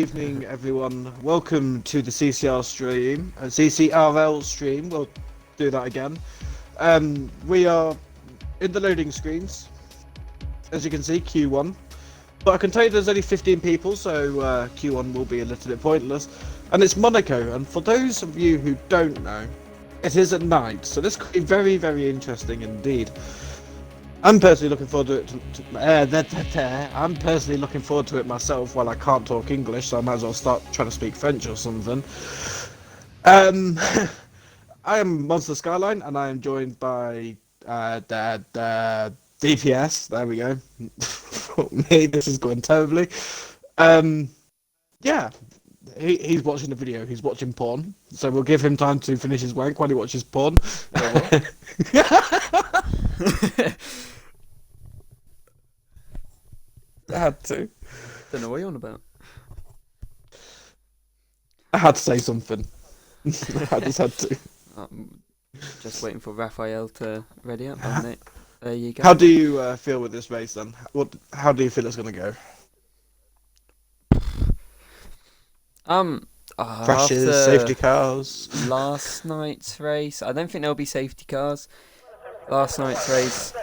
Evening, everyone. Welcome to the CCRL stream. We'll do that again. We are in the loading screens, as you can see, Q1. But I can tell you there's only 15 people, so Q1 will be a little bit pointless. And it's Monaco, and for those of you who don't know, it is at night, so this could be very, very interesting indeed. I'm personally looking forward to it. I'm personally looking forward to it myself. While I can't talk English, so I might as well start trying to speak French or something. I am MonsterSkyline, and I am joined by the DPS. There we go. Me, this is going terribly. Yeah, he's watching the video. He's watching porn, so we'll give him time to finish his wank while he watches porn. I had to. Don't know what you're on about. I had to say something. I just had to. Just waiting for Raphael to ready up, and there you go. How do you feel with this race then? How do you feel it's going to go? Crashes, safety cars. Last night's race, I don't think there'll be safety cars. Last night's race,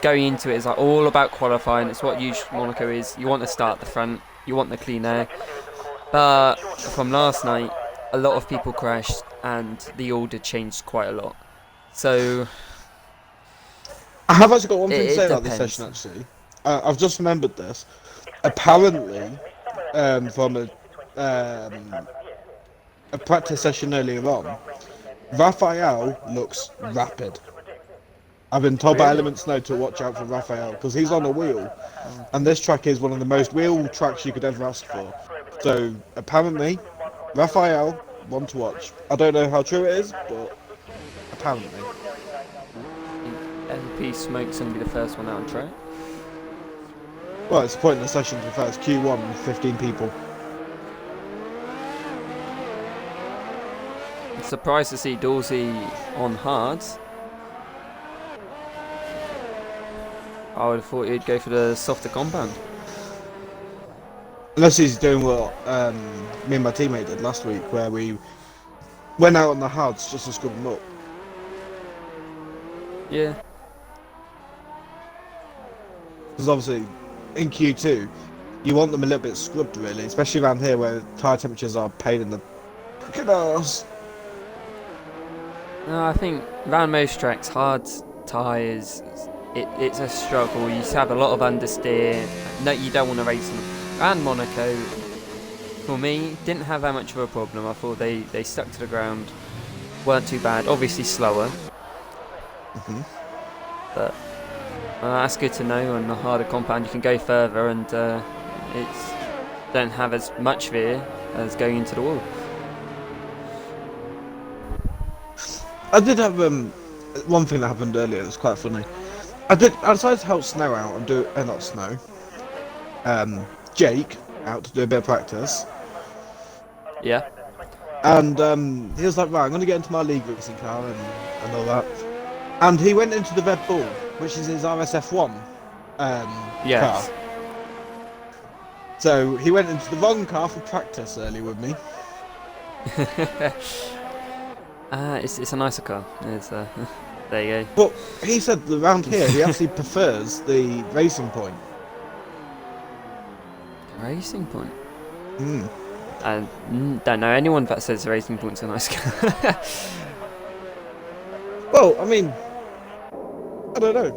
going into it is like all about qualifying. It's what usually Monaco is. You want to start at the front, you want the clean air. But from last night, a lot of people crashed and the order changed quite a lot. So I have actually got one thing to say about depends. this session actually. I've just remembered this. Apparently, from a practice session earlier on, Raphael looks rapid. I've been told by Element Snow to watch out for Raphael because he's on a wheel, and this track is one of the most wheel tracks you could ever ask for. So apparently, Raphael, one to watch. I don't know how true it is, but apparently. LP Smoke's going to be the first one out on track. Well, it's a pointless session to first. Q1, 15 people. I'm surprised to see Dorsey on hards. I would have thought he'd go for the softer compound. Unless he's doing what me and my teammate did last week, where we went out on the hards just to scrub them up. Yeah. Because obviously, in Q2, you want them a little bit scrubbed, really, especially around here where tyre temperatures are a pain in the fucking arse. No, I think around most tracks, hard tyres, it's a struggle. You have a lot of understeer. No, you don't want to race them. And Monaco, for me, didn't have that much of a problem. I thought they stuck to the ground, weren't too bad. Obviously slower, but that's good to know. On the harder compound, you can go further, and it's don't have as much veer as going into the wall. I did have one thing that happened earlier that's quite funny. I decided to help Snow out and do not Snow. Jake out to do a bit of practice. Yeah. And he was like, right, I'm going to get into my league racing car and all that. And he went into the Red Bull, which is his RSF1 Yes. car. So he went into the wrong car for practice early with me. It's a nicer car. It's there you go. But he said that around here he actually prefers the Racing Point. Racing Point. Mm. I don't know anyone that says the Racing Point's a nice car. Well, I mean, I don't know.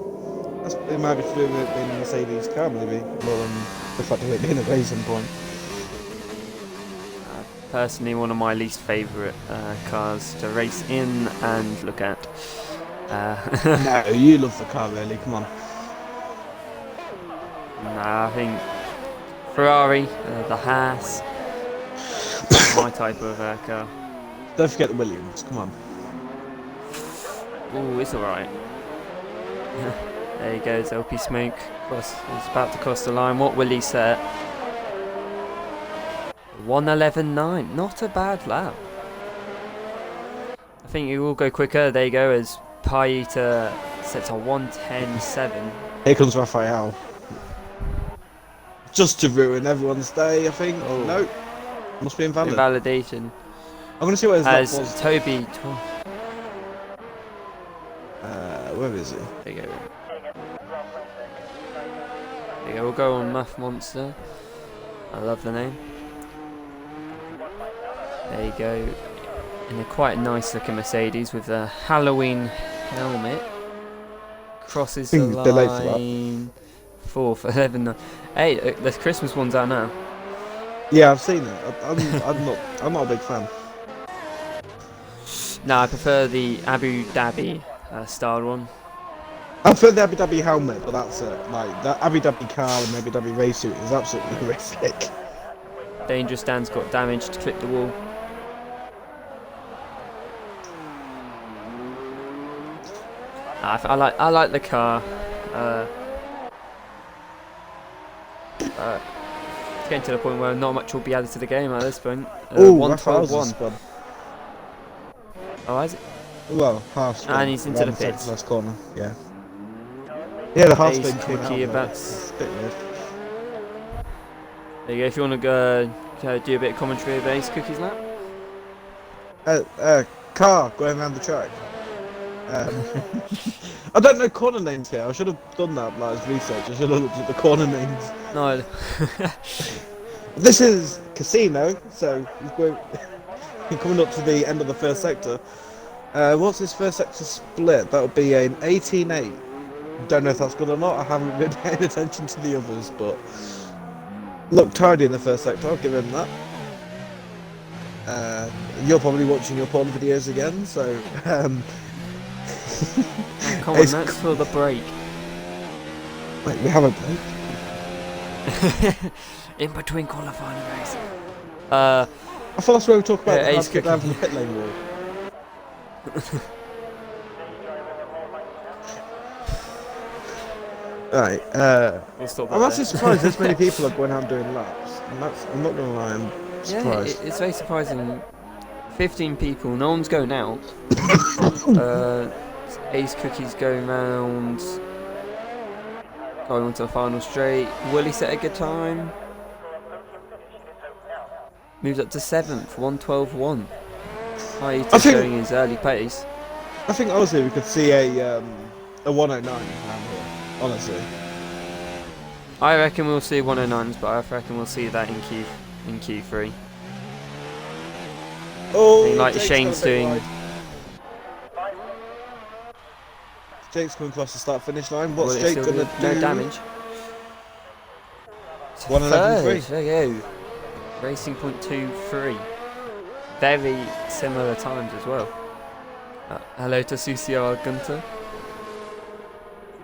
It might be to do with it being a Mercedes car, maybe, more than the fact of it being a Racing Point. Personally, one of my least favourite cars to race in and look at. No, you love the car, really. Come on. Nah, I think Ferrari, the Haas, my type of car. Don't forget the Williams. Come on. Ooh, it's alright. There he goes, LP Smoke. He's about to cross the line. What will he set? 1:11.9. Not a bad lap. I think he will go quicker. There you go, as Paita sets a 1:10.7. Here comes Raphael. just to ruin everyone's day, I think. Oh. Nope. Must be invalid. Invalidation. I'm gonna see what his lap As was. Toby. Where is he? There you go. There you go. We'll go on Math Monster. I love the name. There you go. In a quite nice looking Mercedes with a Halloween helmet. Crosses the They're late for that. line. 4th, 11, 9. Hey, the Christmas one's out now. Yeah, I've seen it. I'm not a big fan. No, I prefer the Abu Dhabi style one. I prefer the Abu Dhabi helmet, but that's it. Like that Abu Dhabi car and Abu Dhabi race suit is absolutely horrific. Dangerous Dan's got damage to clip the wall. I like the car. It's getting to the point where not much will be added to the game at this point. Oh, 1-12-1. Oh, is it? Well, half spin. And he's into the pits. Last corner. Yeah. Yeah, the half Ace spin came out. Cookie, Of that's- a bit weird. There you go. If you want to go do a bit of commentary of Ace Cookie's lap. Car going around the track. I don't know corner names here. I should have done that as research. I should have looked at the corner names. No. This is Casino, so we're coming up to the end of the first sector. What's this first sector split? That would be an 18-8. Don't know if that's good or not. I haven't been paying attention to the others, but looked tidy in the first sector. I'll give him that. You're probably watching your porn videos again, so Come on, that's for the break. wait, we have a break. In between qualifying and race. I thought that's where we talk about Yeah, how Ace to get down from Cookie. the pit lane wall. Right, We'll stop I'm that actually there. surprised this many people are going out doing laps. And I'm not gonna lie, I'm Yeah, surprised. it's very surprising. 15 people, no one's going out. Ace Cookie's going round. Going on to the final straight. Will he set a good time? Moves up to 7th, 1:12.1. Hayato showing his early pace. I think honestly we could see a 109 around here. Honestly. I reckon we'll see 109s, but I reckon we'll see that in Q3. Oh, Like Jake's Shane's got a bit doing. wide. Jake's coming across the start-finish line. What's Will it Jake still gonna do? do? No damage. 111.3. There you go. Racing point 2-3. Very similar times as well. Hello to CCRL Gunter.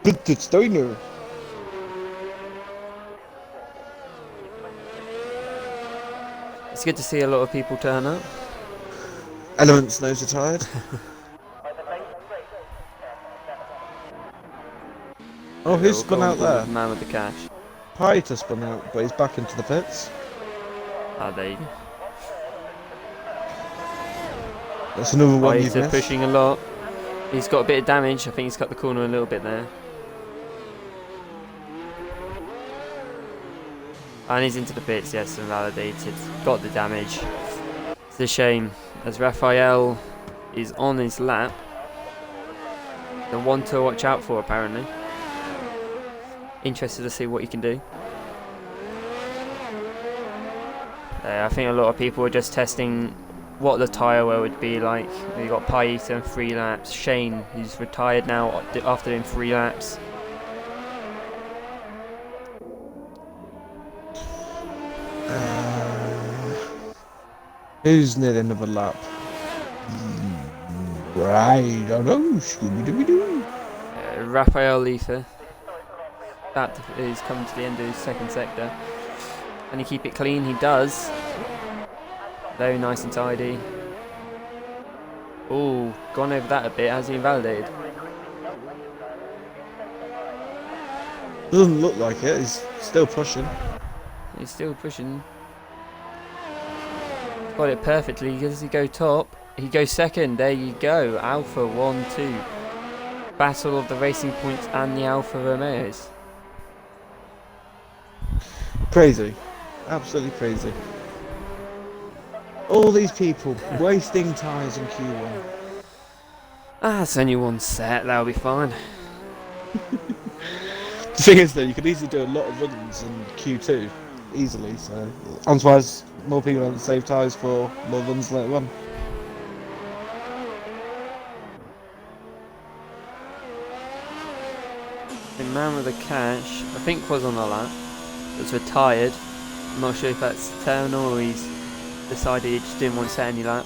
Good Steiner. It's good to see a lot of people turn up. Elements nose are tired. Oh, who's spun out there? Man with the cash. Pieter spun out, but he's back into the pits. Ah, there you go. That's another one you've Pieter missed. pushing a lot. He's got a bit of damage. I think he's cut the corner a little bit there. And he's into the pits, yes, and validated. Got the damage. It's a shame, as Raphael is on his lap. The one to watch out for, apparently. Interested to see what he can do. I think a lot of people are just testing what the tyre wear would be like. We've got Paita and 3 laps. Shane, who's retired now after doing 3 laps. Who's near another lap? Right, I don't know. Scooby-Dooby-Doo. Raphael Leither. That is coming to the end of his second sector. Can he keep it clean? He does. Very nice and tidy. Oh, gone over that a bit. Has he invalidated? Doesn't look like it. He's still pushing. He's still pushing. Got it perfectly. Does he go top? He goes second. There you go. Alpha 1-2. Battle of the Racing Points and the Alfa Romeos. Crazy. Absolutely crazy. All these people wasting tyres in Q1. Ah, it's only one set, that'll be fine. The thing is, though, you could easily do a lot of runs in Q2 easily. So I'm surprised more people haven't saved tyres for more runs later on. The man with the cash, I think, was on the lap. Was retired. I'm not sure if that's eternal or he's decided he just didn't want to set any lap.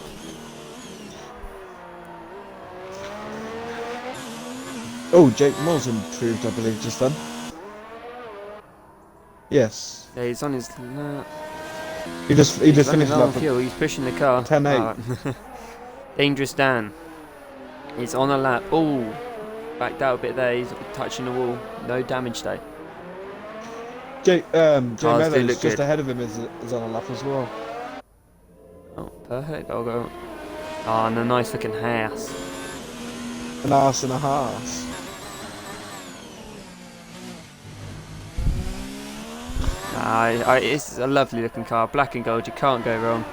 Oh, Jake Moore's improved, I believe, just then. Yes. Yeah, he's on his lap. He just finished on lap fuel. He's pushing the car. 10-8. Dangerous Dan. He's on a lap. Oh, backed out a bit there. He's touching the wall. No damage though. Jay Cars do Meadows look just good. ahead of him is on a lap as well. Oh, perfect. I'll go. Ah, and a nice looking house. An arse and a half. It's a lovely looking car. Black and gold. You can't go wrong.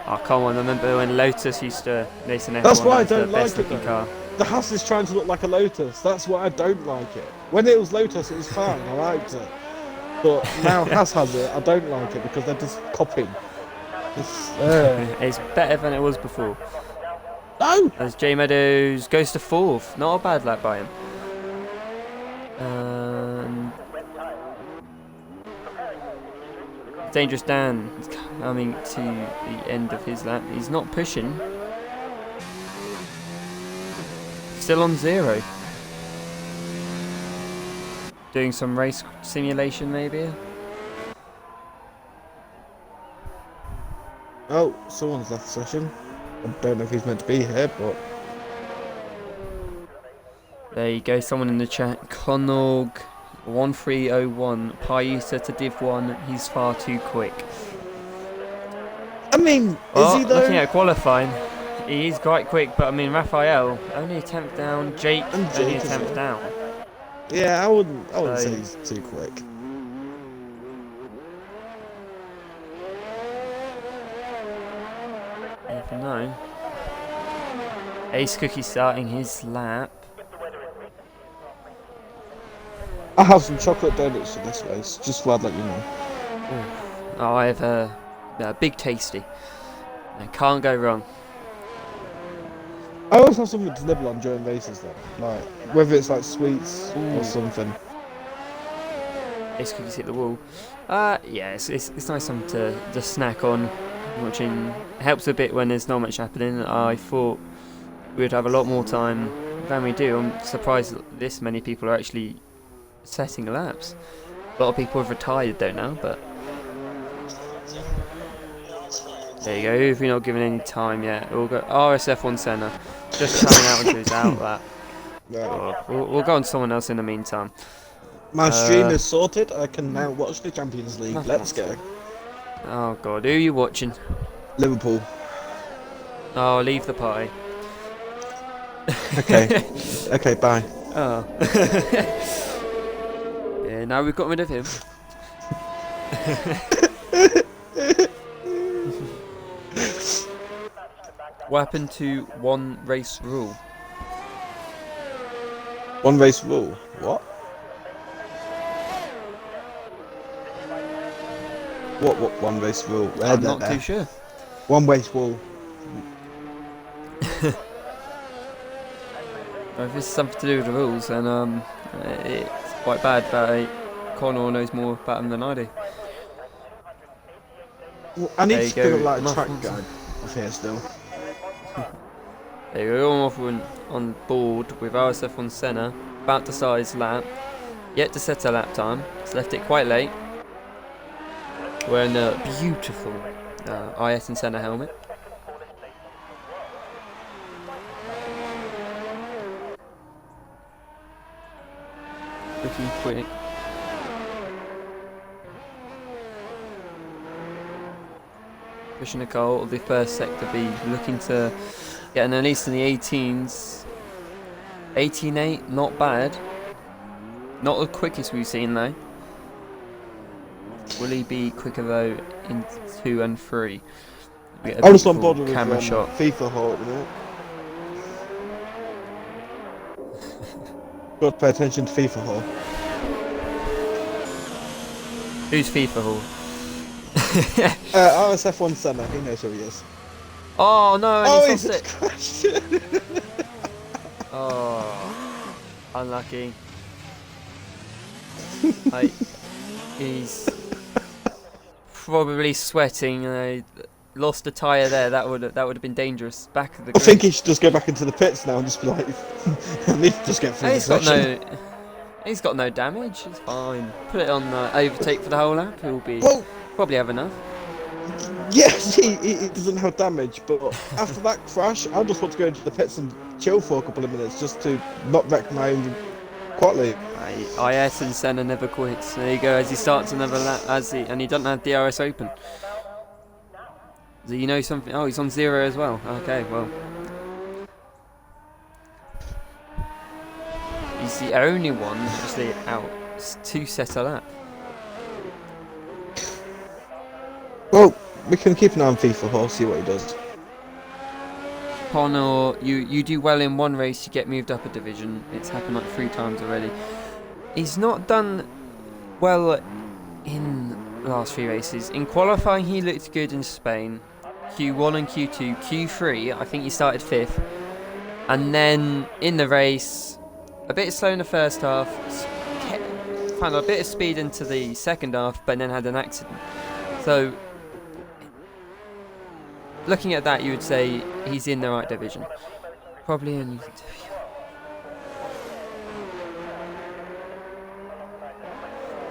Oh, come on. I remember when Lotus used to race an F1. That's why I That's the don't like best it. looking car. The Haas is trying to look like a Lotus. That's why I don't like it. When it was Lotus, it was fine. I liked it. But now Haas has it. I don't like it because they're just copying. It's better than it was before. No! As J Meadows goes to 4th. Not a bad lap by him. Dangerous Dan is coming to the end of his lap. He's not pushing. Still on 0. Doing some race simulation maybe. Oh, someone's left the session. I don't know if he's meant to be here, but... There you go, someone in the chat. Conog 1301. Payusa to Div 1. He's far too quick. I mean, Well, is he though? looking at qualifying, he is quite quick, but I mean, Raphael, only a 10th down. Jake, And only a Jake, 10th down. Yeah, I wouldn't So- say he's too quick. You never know. Ace Cookie starting his lap. I have some chocolate donuts for this race, just so I'd let you know. Oh, I have a big tasty. I can't go wrong. I always have something to nibble on during races though, like whether it's like sweets Ooh. or something. Ace Cookies hit the wall. Yeah, it's nice something to just snack on. Watching it helps a bit when there's not much happening. I thought we'd have a lot more time than we do. I'm surprised that this many people are actually setting laps. A lot of people have retired though now, but there you go. If you're not given any time yet, we'll go RSF1 Senna. Just coming out into his out lap. Right. We'll go on to someone else in the meantime. My stream is sorted. I can now watch the Champions League. Let's go. Oh god, who are you watching? Liverpool. Oh, leave the party. Okay. Okay. Bye. Oh. Yeah, now we've got rid of him. What happened to one race rule? One race rule. What? What one race rule? I'm not too sure. One race rule. If this is something to do with the rules, then it's quite bad that Connor knows more about them than I do. Well, I need There to you pick go. up like a Enough track nonsense. guide off here still. There you go, off on board with RSF on Senna, about to start his lap, yet to set a lap time. He's left it quite late. Wearing a beautiful IS and Senna helmet. Looking quick. Pushing a goal of the first sector B, looking to get an at least in the 18s. 18.8, not bad. Not the quickest we've seen though. Will he be quicker though in 2 and 3? We get a I'm just on beautiful board with camera shot. FIFA Hall at the minute. Got to pay attention to FIFA Hall. Who's FIFA Hall? RSF1 Senna, he knows who he is. Oh no, and Oh, he's he's lost it. crashed! Oh, unlucky. He's probably sweating. Lost a tyre there. That would have been dangerous. Back of the I grid. think he should just go back into the pits now and just be like, I need to just get through this session. He's got no damage. It's fine. Put it on overtake for the whole lap. He'll be probably have enough. Yes, he doesn't have damage, but after that crash, I just want to go into the pits and chill for a couple of minutes just to not wreck my own quality. IS and Senna never quits. There you go. As he starts another lap, and he doesn't have DRS open. Do you know something? Oh, he's on 0 as well. Okay, well. He's the only one actually out 2 set a lap. Well, we can keep an eye on FIFA Hall, see what he does. Connor, you do well in one race, you get moved up a division. It's happened like 3 times already. He's not done well in the last 3 races. In qualifying, he looked good in Spain. Q1 and Q2. Q3, I think he started 5th. And then in the race, a bit slow in the first half. Found a bit of speed into the second half, but then had an accident. So, looking at that, you would say he's in the right division. Probably only.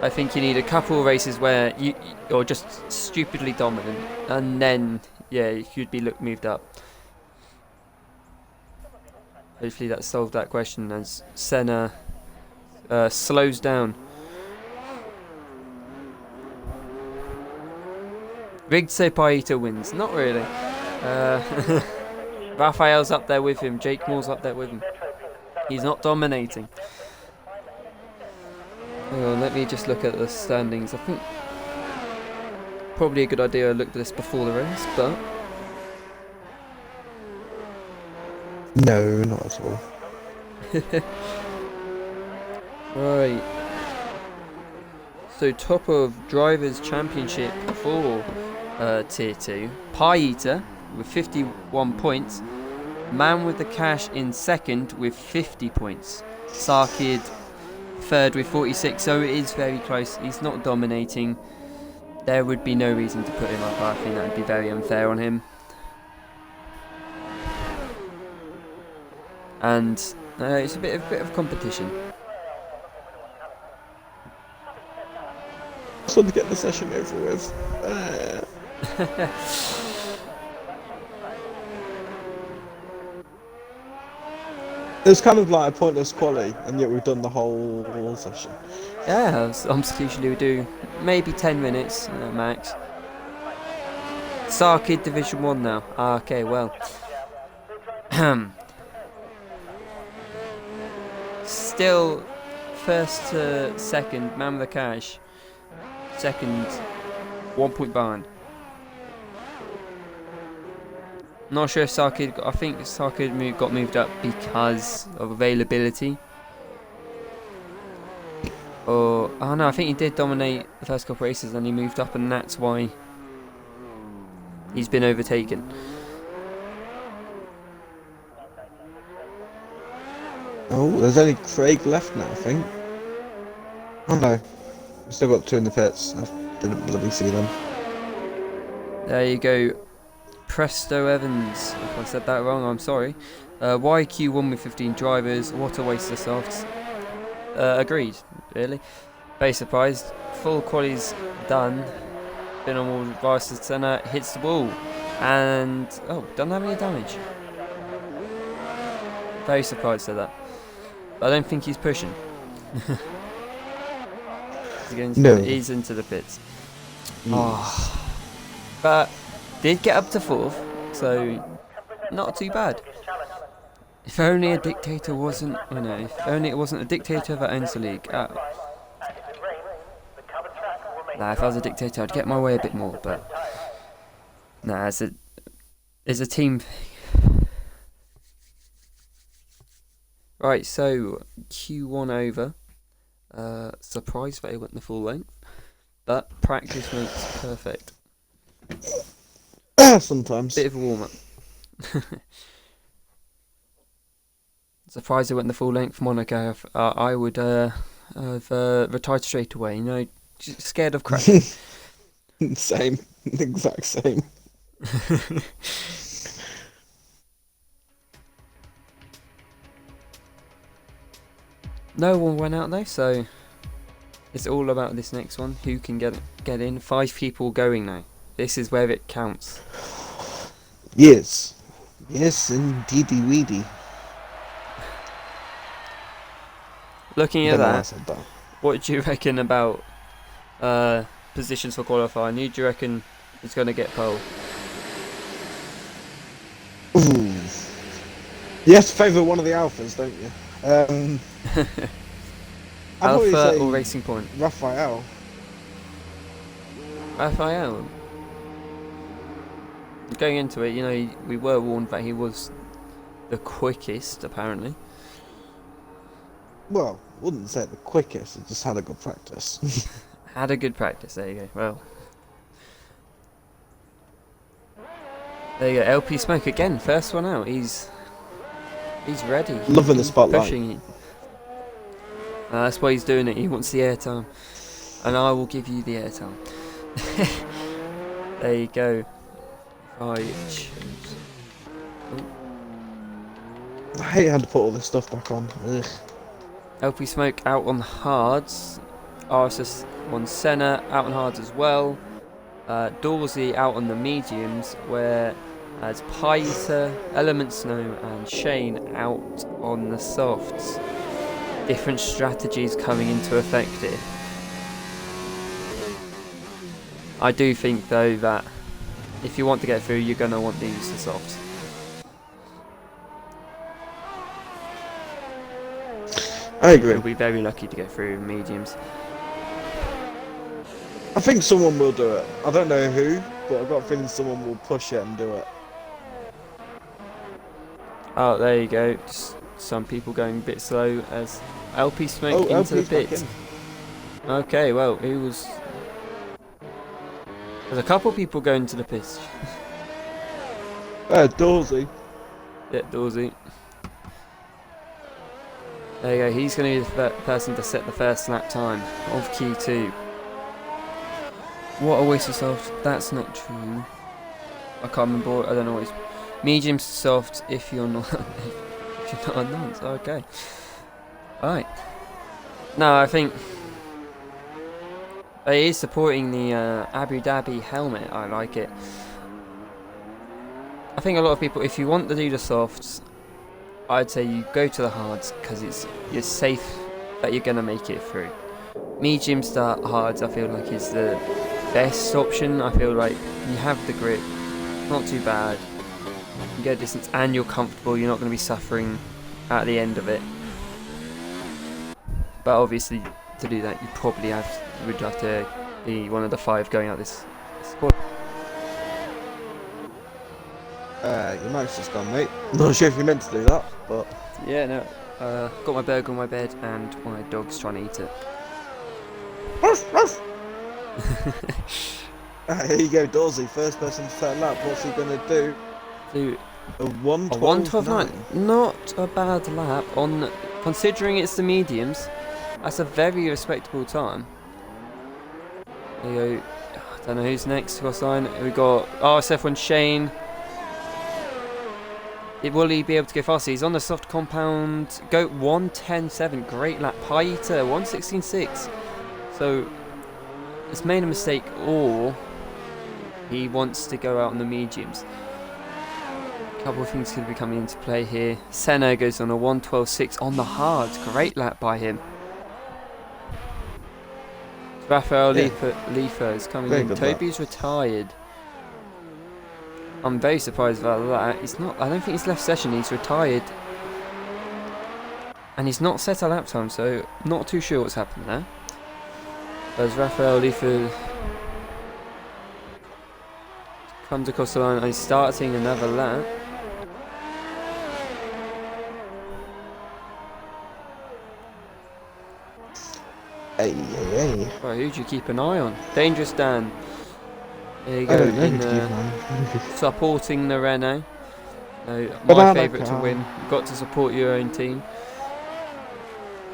I think you need a couple of races where you're just stupidly dominant, and then yeah, you'd be moved up. Hopefully that solved that question as Senna slows down. Rigged so Paita wins. Not really. Raphael's up there with him. Jake Moore's up there with him. He's not dominating. Hang on, let me just look at the standings. I think probably a good idea I looked at this before the race, but no, not at all. Right. So top of Drivers' Championship for Tier 2. Pie Eater with 51 points. Man with the Cash in second with 50 points. Sarkid third with 46, so it is very close. He's not dominating. There would be no reason to put him up. I think that would be very unfair on him. And it's a bit of competition. Just want to get the session over with. It was kind of like a pointless quali, and yet we've done the whole session. Yeah, usually we do maybe 10 minutes max. Sarkid Division 1 now. Okay, well. Still first to second, man with the cash. Second, 1 point behind. Not sure if Sarkid, I think Sarkid got moved up because of availability. Or, oh no, I think he did dominate the first couple races and he moved up, and that's why he's been overtaken. Oh, there's only Craig left now, I think. Oh no, we've still got 2 in the pits. I didn't bloody see them. There you go. Presto Evans. If I said that wrong, I'm sorry. YQ1 with 15 drivers. What a waste of softs. Agreed, really. Very surprised. Full quali's done. Been on wall versus Senna. Hits the wall. And, oh, doesn't have any damage. Very surprised at that. But I don't think he's pushing. He's into the pits. Oh. But did get up to 4th, so not too bad. If only a dictator wasn't, you know, if only it wasn't a dictator that owns the league. Nah, if I was a dictator, I'd get my way a bit more, but nah, it's a team thing. Right, so Q1 over. Surprised that it went the full length, but practice makes perfect. Sometimes. Bit of a warm up. Surprised it went the full length. Monaco, I would have retired straight away. You know, just scared of crashing. Same, exact same. No one went out though, so it's all about this next one. Who can get in? 5 people going now. This is where it counts. Yes, yes, indeedy weedy. Looking at that, that, what do you reckon about positions for qualifying? Who do you reckon is going to get pole? Ooh. You have to favour one of the alphas, don't you? Alpha or Racing Point? Raphael. Raphael. Going into it, you know, we were warned that he was the quickest, apparently. Well, wouldn't say the quickest, it just had a good practice. Had a good practice, there you go. Well, there you go. LP Smoke again, first one out. He's ready. Loving the spotlight. Pushing it. That's why he's doing it. He wants the airtime, and I will give you the airtime. There you go. I choose. I hate how to put all this stuff back on. Ugh. LP Smoke out on hards. RSS on Senna out on hards as well. Dorsey out on the mediums, whereas Paita, Element Snow and Shane out on the softs. Different strategies coming into effect here. I do think though that if you want to get through, you're going to want to use the softs. I agree. You'll be very lucky to get through mediums. I think someone will do it. I don't know who, but I've got a feeling someone will push it and do it. Oh, there you go. Just some people going a bit slow as LP Smoke into LP's the pit. Okay, well, he was... There's a couple people going to the pit. Dorsey. Yeah, Dorsey. There you go, he's going to be the person to set the first lap time of Q2. What a waste of soft. That's not true. I can't remember. I don't know what it's... Medium to soft if you're not... if you're not a nonce. Okay. Alright. No, I think... It is supporting the Abu Dhabi helmet. I like it. I think a lot of people, if you want to do the softs, I'd say you go to the hards because you're safe that you're going to make it through. Medium start hards, I feel like is the best option. I feel like you have the grip, not too bad. You get distance and you're comfortable. You're not going to be suffering at the end of it. But obviously, to do that, you would have to be one of the 5 going out this squad. Your mouth's just gone, mate. Not sure if you meant to do that, but... Yeah, no. Got my burger on my bed and my dog's trying to eat it. Here you go, Dorsey. First person to turn lap. What's he going to do? Do a 1:12.9. 1:12.9. Not a bad lap on... Considering it's the mediums, that's a very respectable time. There you go. I don't know who's next. Cross line. We got RSF1 Shane. Will he be able to go faster? He's on the soft compound. Go 1:10.7. Great lap. Paita 1:16.6. So it's made a mistake, or he wants to go out on the mediums. A couple of things could be coming into play here. Senna goes on a 1:12.6 on the hards. Great lap by him. Raphael Leifer is coming in. Toby's retired. I'm very surprised about that. He's not. I don't think he's left session. He's retired And he's not set a lap time, so not too sure what's happened there. As Rafael Leifer comes across the line and he's starting another lap. Hey. Right, who do you keep an eye on? Dangerous Dan. There you go, I don't know in who to keep on. supporting the Renault. No, my Banana favourite to car. win. You've got to support your own team.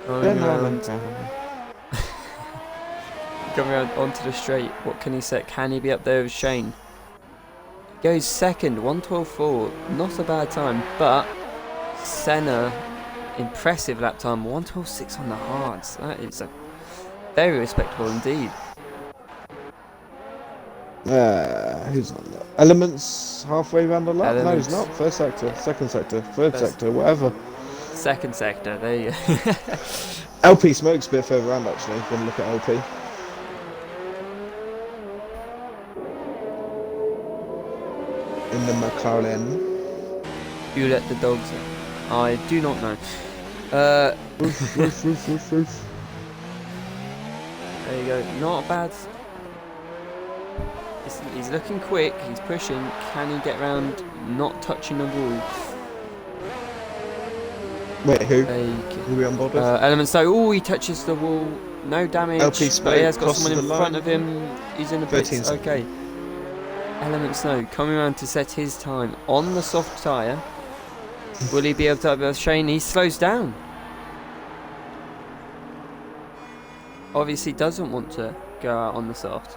Going Banana around, car. going around onto the straight. What can he set? Can he be up there with Shane? He goes second, 1:12.4. Not a bad time, but Senna, impressive lap time, 1:12.6 on the hards. That is a very respectable indeed. Who's on that? Elements halfway around the lap? Elements. No, he's not. First sector, second sector, third First- sector, whatever. Second sector, there you go. LP smokes a bit further around actually, if you want to look at LP. In the McLaren. You let the dogs in. I do not know. Roof. There you go. Not bad. He's looking quick. He's pushing. Can he get around? Not touching the wall. Wait, who? There you go. Who are we on board with? Elements though. Oh, he touches the wall. No damage. LP But Smoke he has got crosses someone in the front line. of him. He's in the 13 pits. seconds. Okay. Elements Snow coming around to set his time on the soft tyre. Will he be able to outburst Shane? He slows down. Obviously doesn't want to go out on the soft.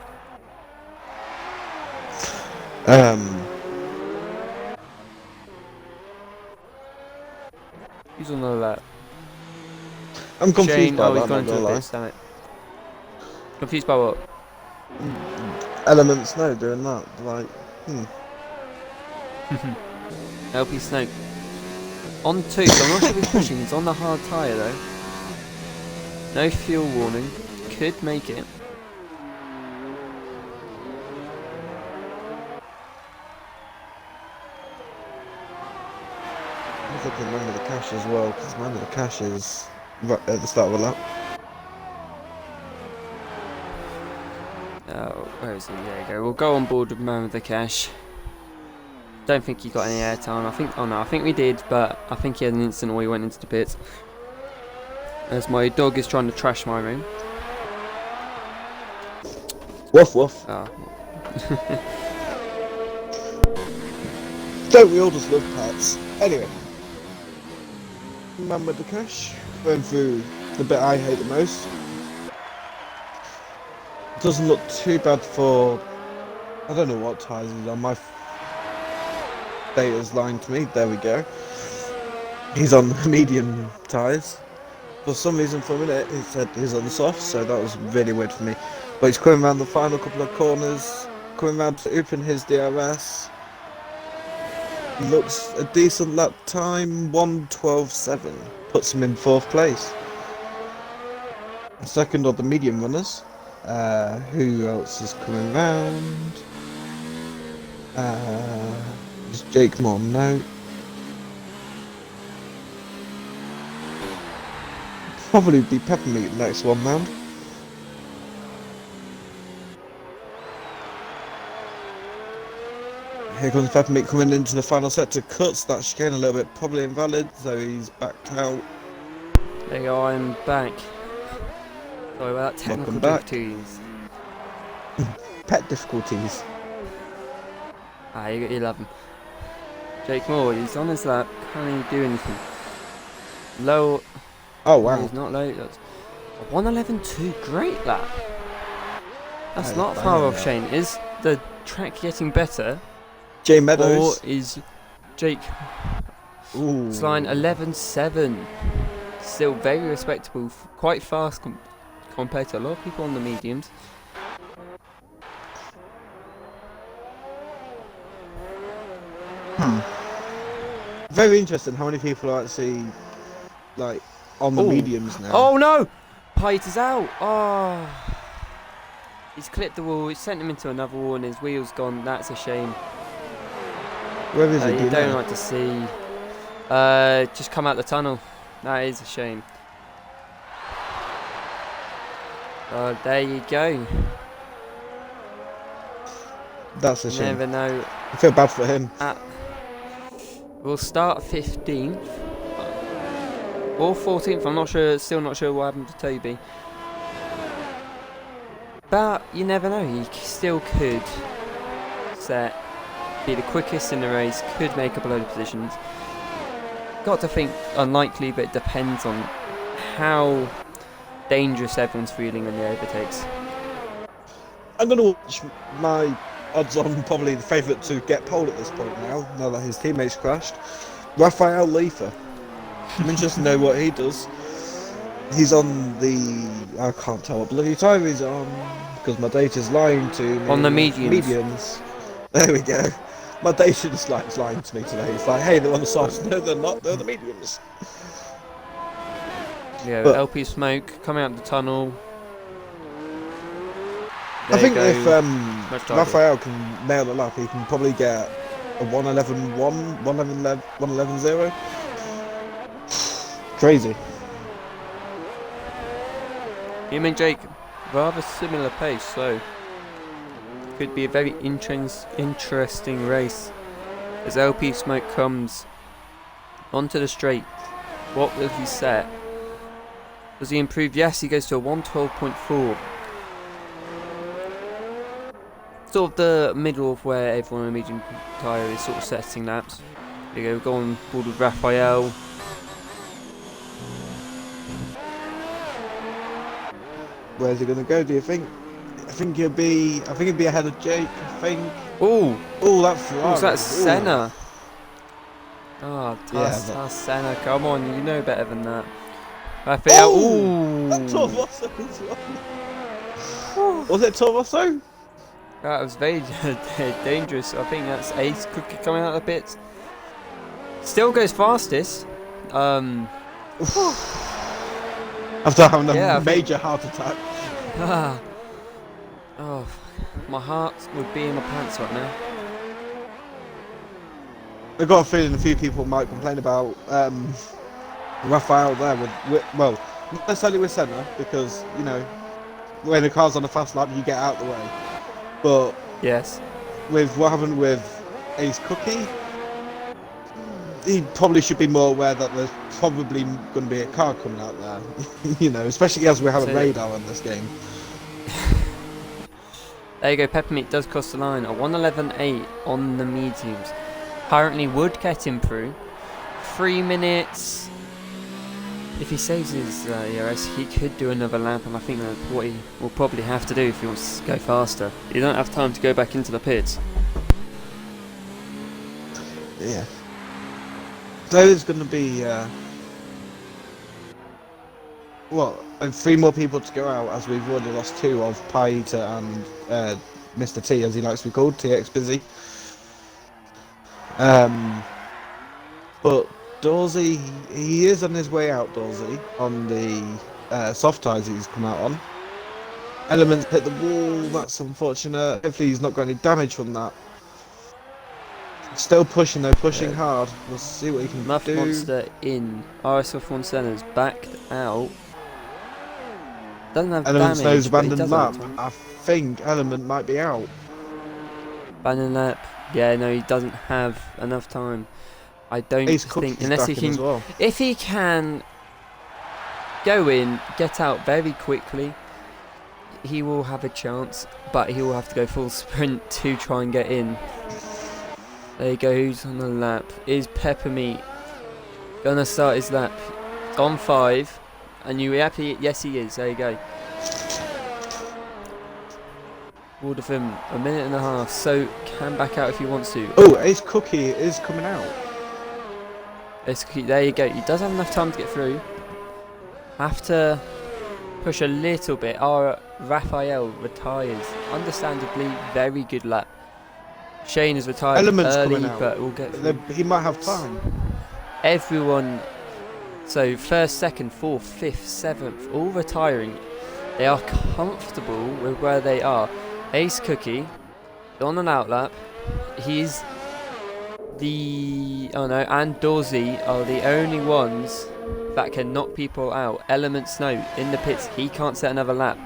Who's on the lap? I'm confused Shane, by oh, that, he's gone not into the gonna lie. pits, damn it. Confused by what? Elements, no, doing that. Like, LP Snoke. On 2, so I'm not sure if he's pushing. He's on the hard tyre though. No fuel warning. Could make it. I'm thinking Man with the Cash as well, because Man with the Cash is right at the start of the lap. Oh, where is he? There you go. We'll go on board with Man with the Cash. Don't think he got any airtime. I think we did, but I think he had an instant where he went into the pits. As my dog is trying to trash my room. Woof woof. Oh. Don't we all just love pets? Anyway. Man with the Cash. Going through the bit I hate the most. Doesn't look too bad for... I don't know what tyres he's on. My data's lying to me. There we go. He's on medium tyres. For some reason, for a minute, he said he's on the soft, so that was really weird for me. But he's coming around the final couple of corners, coming around to open his DRS. Looks a decent lap time, 1:12.7. Puts him in 4th place. Second are the medium runners. Who else is coming round? Is Jake Moore? No. Probably be Peppermeat next one round. Here comes Peppermeat coming into the final sector. Cuts that chicane a little bit, probably invalid, so he's backed out. There you go, I'm back. Sorry about that technical Welcome back. difficulties. Pet difficulties. Ah, you love him. Jake Moore, he's on his lap. Can he do anything? Low. Oh wow. He's not low. That's 1:11.2. Great lap. That's That is not bang far on off that. Shane. Is the track getting better? Jay Or Meadows. is Jake Ooh. Sline 11.7? Still very respectable. Quite fast compared to a lot of people on the mediums. Very interesting how many people are actually like on the Ooh. mediums now. Oh no! Peter's out. Oh. He's clipped the wall. It sent him into another wall, and his wheel's gone. That's a shame. Where is it? Do You you don't know? like to see. Just come out the tunnel. That is a shame. There you go. That's a shame. Never know. I feel bad for him. We'll start 15th or 14th. I'm not sure. Still not sure what happened to Toby. But you never know. He still could be the quickest in the race. Could make up a load of positions. Got to think unlikely, but it depends on how dangerous everyone's feeling when they overtakes. I'm going to watch my odds on probably the favourite to get pole at this point now that his teammates crashed. Raphael Leifer. I'm interested to know what he does. He's on the... I can't tell what bloody time he's on, because my data's lying to me. On the mediums. Mediums. There we go. My data's lying to me today. It's like, hey, they're on the softs. No, they're not. They're the mediums. Yeah, But LP Smoke coming out the tunnel. I think if Much harder. Raphael can nail the lap, he can probably get a 111.1, 111.0. Crazy. Him and Jake, rather similar pace, so could be a very interesting race. As LP Smoke comes onto the straight, what will he set? Does he improve? Yes, he goes to a 112.4. Sort of the middle of where everyone in medium tyre is sort of setting laps. There you go on board with Raphael. Where's he gonna go? Do you think? I think he'd be ahead of Jake. I think. Oh, That Ferrari. that's Senna. Yeah, that's Senna. Come on, you know better than that. Raphael. Ooh. That Torvoso as well. Was it Torvoso? That was very dangerous. I think that's Ace Cookie coming out of the pits. Still goes fastest. After having Yeah, a major heart attack. Oh, my heart would be in my pants right now. I've got a feeling a few people might complain about Raphael there with well, not necessarily with Senna, because, you know, when the car's on a fast lap, you get out of the way. But Yes. with what happened with Ace Cookie, he probably should be more aware that there's probably going to be a car coming out there. You know, especially as we have a radar in this game. There you go, Peppermint does cross the line. A 111.8 on the mediums. Apparently would get him through. 3 minutes. If he saves his ERS, he could do another lap, and I think that's what he will probably have to do if he wants to go faster. You don't have time to go back into the pits. Yeah. There's going to be, and 3 more people to go out, as we've already lost 2 of Paita and Mr. T, as he likes to be called, TX Busy. But Dorsey, he is on his way out, Dorsey, on the soft tyres he's come out on. Elements hit the wall, that's unfortunate. Hopefully he's not got any damage from that. Still pushing though, pushing hard. We'll see what he can Muff do. Monster in. RSF 1 Senna's backed out. Doesn't have Elements damage, knows but he abandoned does lap. have time. I think Element might be out. Abandoned lap. Yeah, no, he doesn't have enough time. I don't Ace think, Cookie's unless he back in as can, well. if he can go in, get out very quickly, he will have a chance, but he will have to go full sprint to try and get in. There you go, who's on the lap? Is Peppermeat gonna start his lap? On 5, and you happy? Yes, he is. There you go. Order of him, a minute and a half, so can back out if he wants to. Oh, Ace Cookie is coming out. There you go. He does have enough time to get through. Have to push a little bit. Our Raphael retires. Understandably, very good lap. Shane is retired Element's early, coming out. but we'll get through. He might have time. Everyone, so 1st, 2nd, 4th, 5th, 7th, all retiring. They are comfortable with where they are. Ace Cookie on an outlap. He's and Dorsey are the only ones that can knock people out. Element Snow in the pits. He can't set another lap.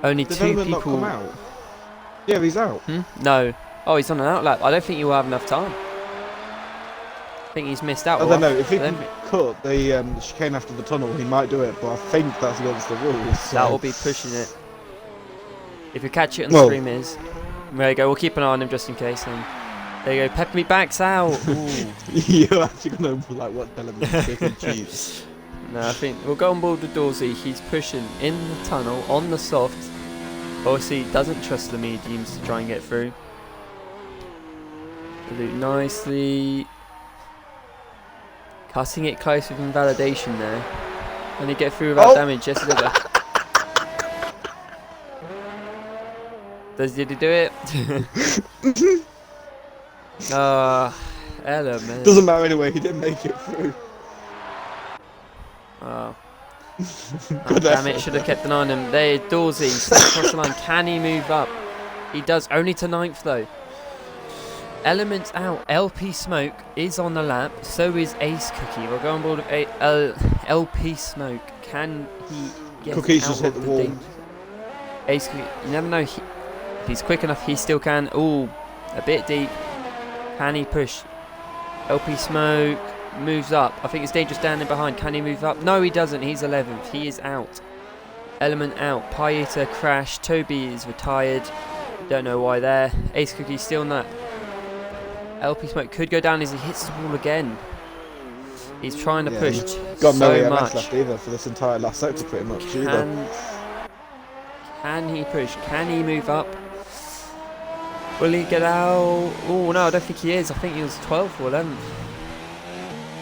Only Did 2 Element not come people. out? Yeah, he's out. No. Oh, he's on an out lap. I don't think he will have enough time. I think he's missed out. I don't know. If he can cut the chicane after the tunnel, he might do it. But I think that's against the rules. So. That will be pushing it. If you catch it on the stream, is there you go. We'll keep an eye on him just in case. And there you go. Pepper me backs out. You're actually gonna like what Element cheats. No, I think we'll go on board with Dorsey. He's pushing in the tunnel on the soft. Obviously, doesn't trust the mediums to try and get through. Do nicely. Cutting it close with invalidation there. Can he get through without damage? Yes, he did. Did he do it? Element. Doesn't matter anyway. He didn't make it through. Oh. Damn it, should have kept an eye on him. There, Dorsey, across the line. Can he move up? He does, only to 9th though. Elements out. LP Smoke is on the lap, so is Ace Cookie. We'll go on board with LP Smoke. Can he get Cookie's out just hit the wall. danger? Ace Cookie, you never know. If he's quick enough, he still can. Ooh, a bit deep. Can he push? LP Smoke moves up. I think it's dangerous standing behind. Can he move up? No, he doesn't. He's 11th. He is out. Element out. Pieta crashed. Toby is retired. Don't know why there. Ace Cookie still not. LP Smoke could go down as he hits the wall again. He's trying to push got no so EMS much. left either for this entire last sector, pretty much. Can he push? Can he move up? Will he get out? Oh no, I don't think he is. I think he was 12th or 11th.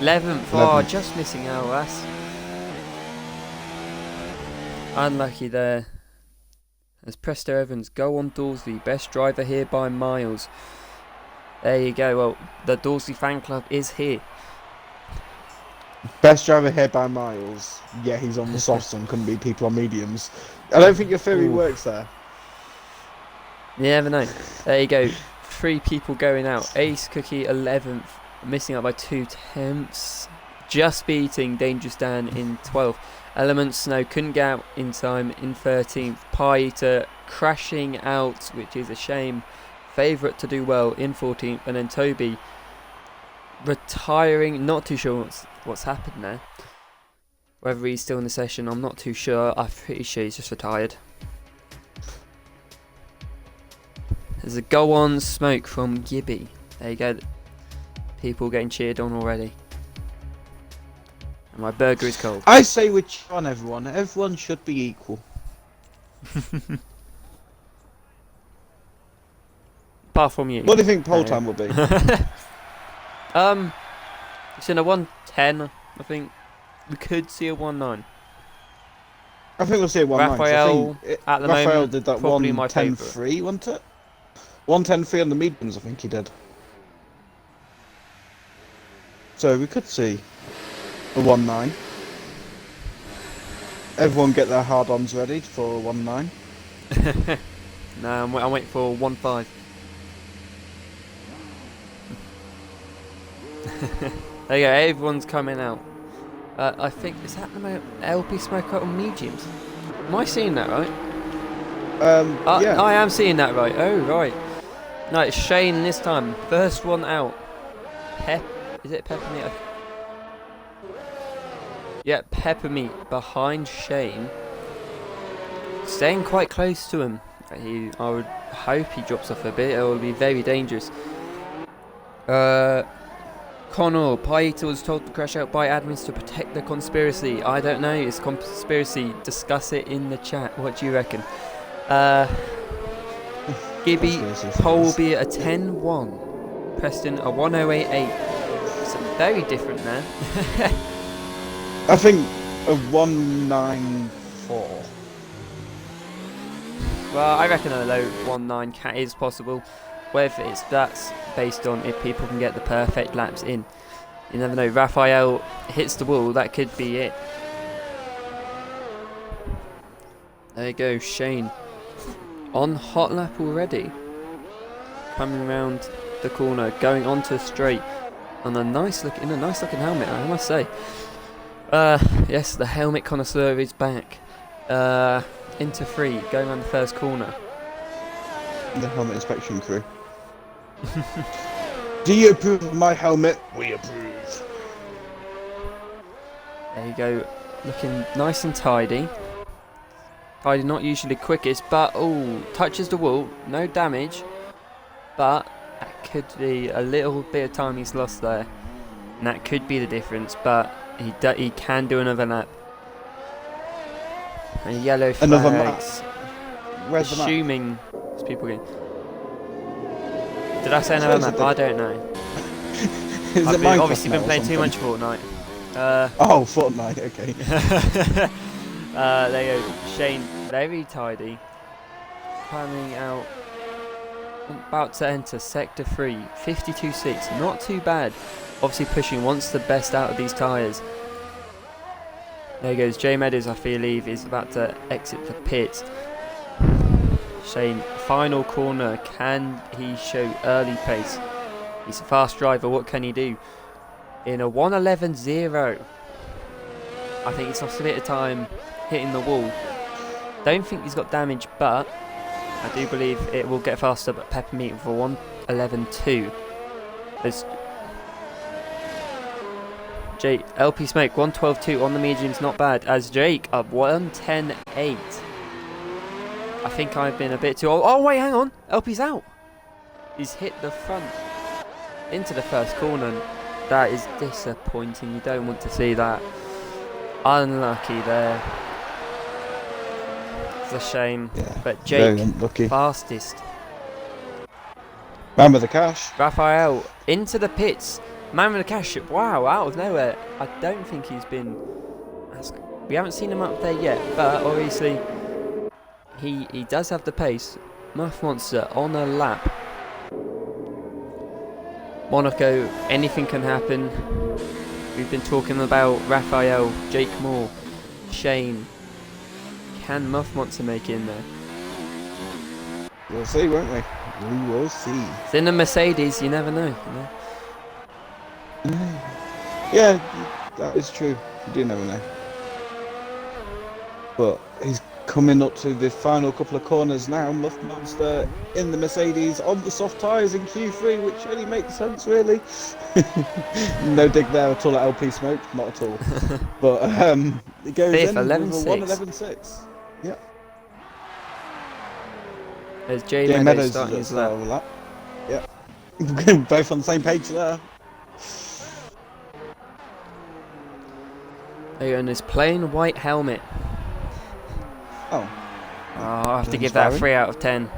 11th. Oh, just missing out. That's unlucky there. As Presto Evans go on Dorsley, best driver here by miles. There you go. Well, the Dorsley fan club is here. Best driver here by miles. Yeah, he's on the softs and couldn't beat people on mediums. I don't think your theory works there. You never know. There you go. 3 people going out. Ace Cookie 11th, missing out by 2 tenths. Just beating Dangerous Dan in 12th. Element Snow couldn't get out in time in 13th. Pieta crashing out, which is a shame. Favourite to do well in 14th, and then Toby retiring. Not too sure what's happened there. Whether he's still in the session, I'm not too sure. I'm pretty sure he's just retired. There's a go on smoke from Gibby. There you go. People getting cheered on already. And my burger is cold. I say we cheer on everyone. Everyone should be equal. Apart from you. What do you think poll time will be? It's in a 110. I think we could see a 1-9. I think we'll see a 1-9. Raphael at the Raphael moment, did that probably my 110-3, wasn't it? 110-3 on the mediums, I think he did. So we could see a 1-9. Everyone get their hard-ons ready for a 1-9. No, I'm waiting for 1-5. There you go, everyone's coming out. I think, is that the moment LP Smoke out on mediums? Am I seeing that right? Yeah. I am seeing that right. Oh, right. No, it's Shane this time. First one out. Is it Peppermeat? Yeah, Peppermeat behind Shane. Staying quite close to him. I would hope he drops off a bit. It will be very dangerous. Connor, Pieta was told to crash out by admins to protect the conspiracy. I don't know, it's conspiracy. Discuss it in the chat. What do you reckon? Gibby, pole will be a 10-1. Preston, a 108.8. So very different there. I think a 194. Well, I reckon a low 1.9 is possible. Whether that's based on if people can get the perfect laps in. You never know. Raphael hits the wall, that could be it. There you go, Shane. On hot lap already. Coming around the corner, going onto straight. on a nice looking helmet, I must say. Yes, the helmet connoisseur is back. Into 3, going around the first corner. The helmet inspection crew. Do you approve of my helmet? We approve. There you go, looking nice and tidy. Tidy, not usually quickest, but oh, touches the wall, no damage. But that could be a little bit of time he's lost there, and that could be the difference. But he can do another lap. And yellow flags. Another map. Where's the map? Assuming there's people going. Did I say another map? I don't know. I've obviously been playing too much Fortnite. Oh, Fortnite, okay. There you go. Shane, very tidy. Climbing out. About to enter Sector 3. 52.6. Not too bad. Obviously pushing wants the best out of these tyres. There goes Jay Meadows, I believe, is about to exit the pit. Shane, final corner. Can he show early pace? He's a fast driver. What can he do? In a 1:11.0. I think he's lost a bit of time hitting the wall. Don't think he's got damage, but I do believe it will get faster. But Peppermeat for 1:11.2. There's Jake, LP Smoke 1:12.2 on the mediums, not bad. As Jake up 1:10.8. I think I've been a bit too old. Oh wait, hang on, LP's out. He's hit the front into the first corner. That is disappointing. You don't want to see that. Unlucky there. It's a shame. Yeah, but Jake, fastest. Man with the cash. Raphael into the pits. Man with the cash. Wow, out of nowhere. I don't think he's been. We haven't seen him up there yet, but obviously he does have the pace. Muff Monster on a lap. Monaco, anything can happen. We've been talking about Raphael, Jake Moore, Shane. Can Muff Monster make it in there? We'll see, won't we? We will see. It's in a Mercedes, you never know. You know? Yeah, that is true. You do never know. But he's coming up to the final couple of corners now. Muff Monster in the Mercedes on the soft tyres in Q3, which only makes sense, really. No dig there at all at LP Smoke, not at all. But it goes Fifth, in 1:11.6. Yeah. There's Jay Meadows starting his lap. Yeah. Both on the same page there. There you go, and his plain white helmet. Oh. I have to give that a 3 out of 10.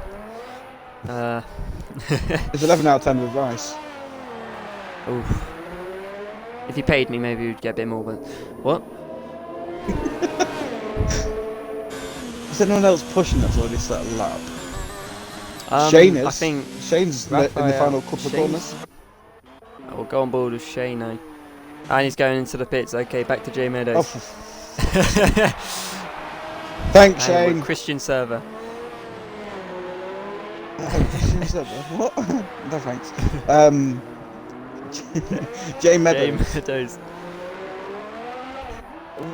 It's 11 out of 10 with rice. Oof. If you paid me, maybe you'd get a bit more, but... What? Is anyone else pushing that's already set a lap? Shane is. I think Shane's in the final couple of corners. We'll go on board with Shane now. And he's going into the pits. Okay, back to Jay Meadows. Thanks, Shane. Christian server. Christian server? What? No thanks. Jay Meadows. Jay Meadows.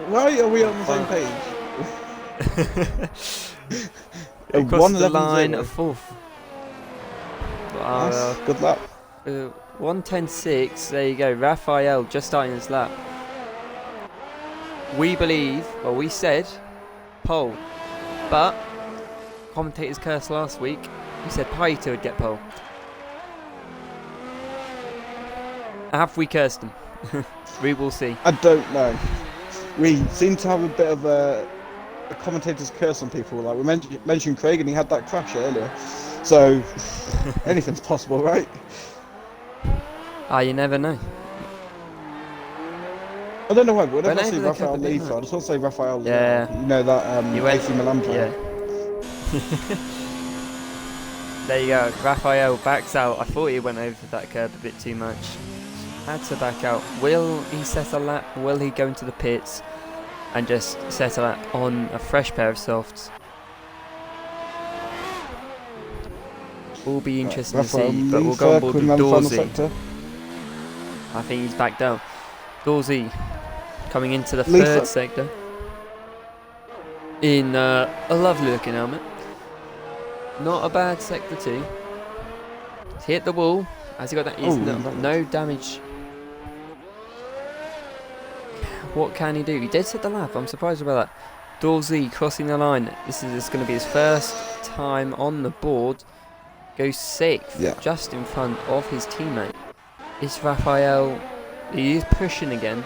Why are we on the same page? Across the line of 4th. Nice. Good luck. 1:10.6. There you go. Raphael just starting his lap. We believe, well, we said pole, but commentators cursed last week. We said Paito would get pole. Have we cursed them? We will see. I don't know. We seem to have a bit of a commentator's curse on people. Like we mentioned Craig, and he had that crash earlier. So anything's possible, right? You never know. I don't know why, but whenever I see Raphael leave, I just want to say Raphael. Yeah. You know that AC Milan player. Yeah. There you go. Raphael backs out. I thought he went over that curb a bit too much. Had to back out. Will he set a lap? Will he go into the pits and just set a lap on a fresh pair of softs? Will be interesting to see, but we'll go on board with Dorsey. I think he's back down. Dorsey coming into the Lisa. third sector in a lovely looking helmet. Not a bad sector 2. He's hit the wall. Has he got that? He's no damage. What can he do? He did set the lap. I'm surprised about that. Dorsey crossing the line. This is going to be his first time on the board. Goes 6th, just in front of his teammate. Is Raphael? He is pushing again.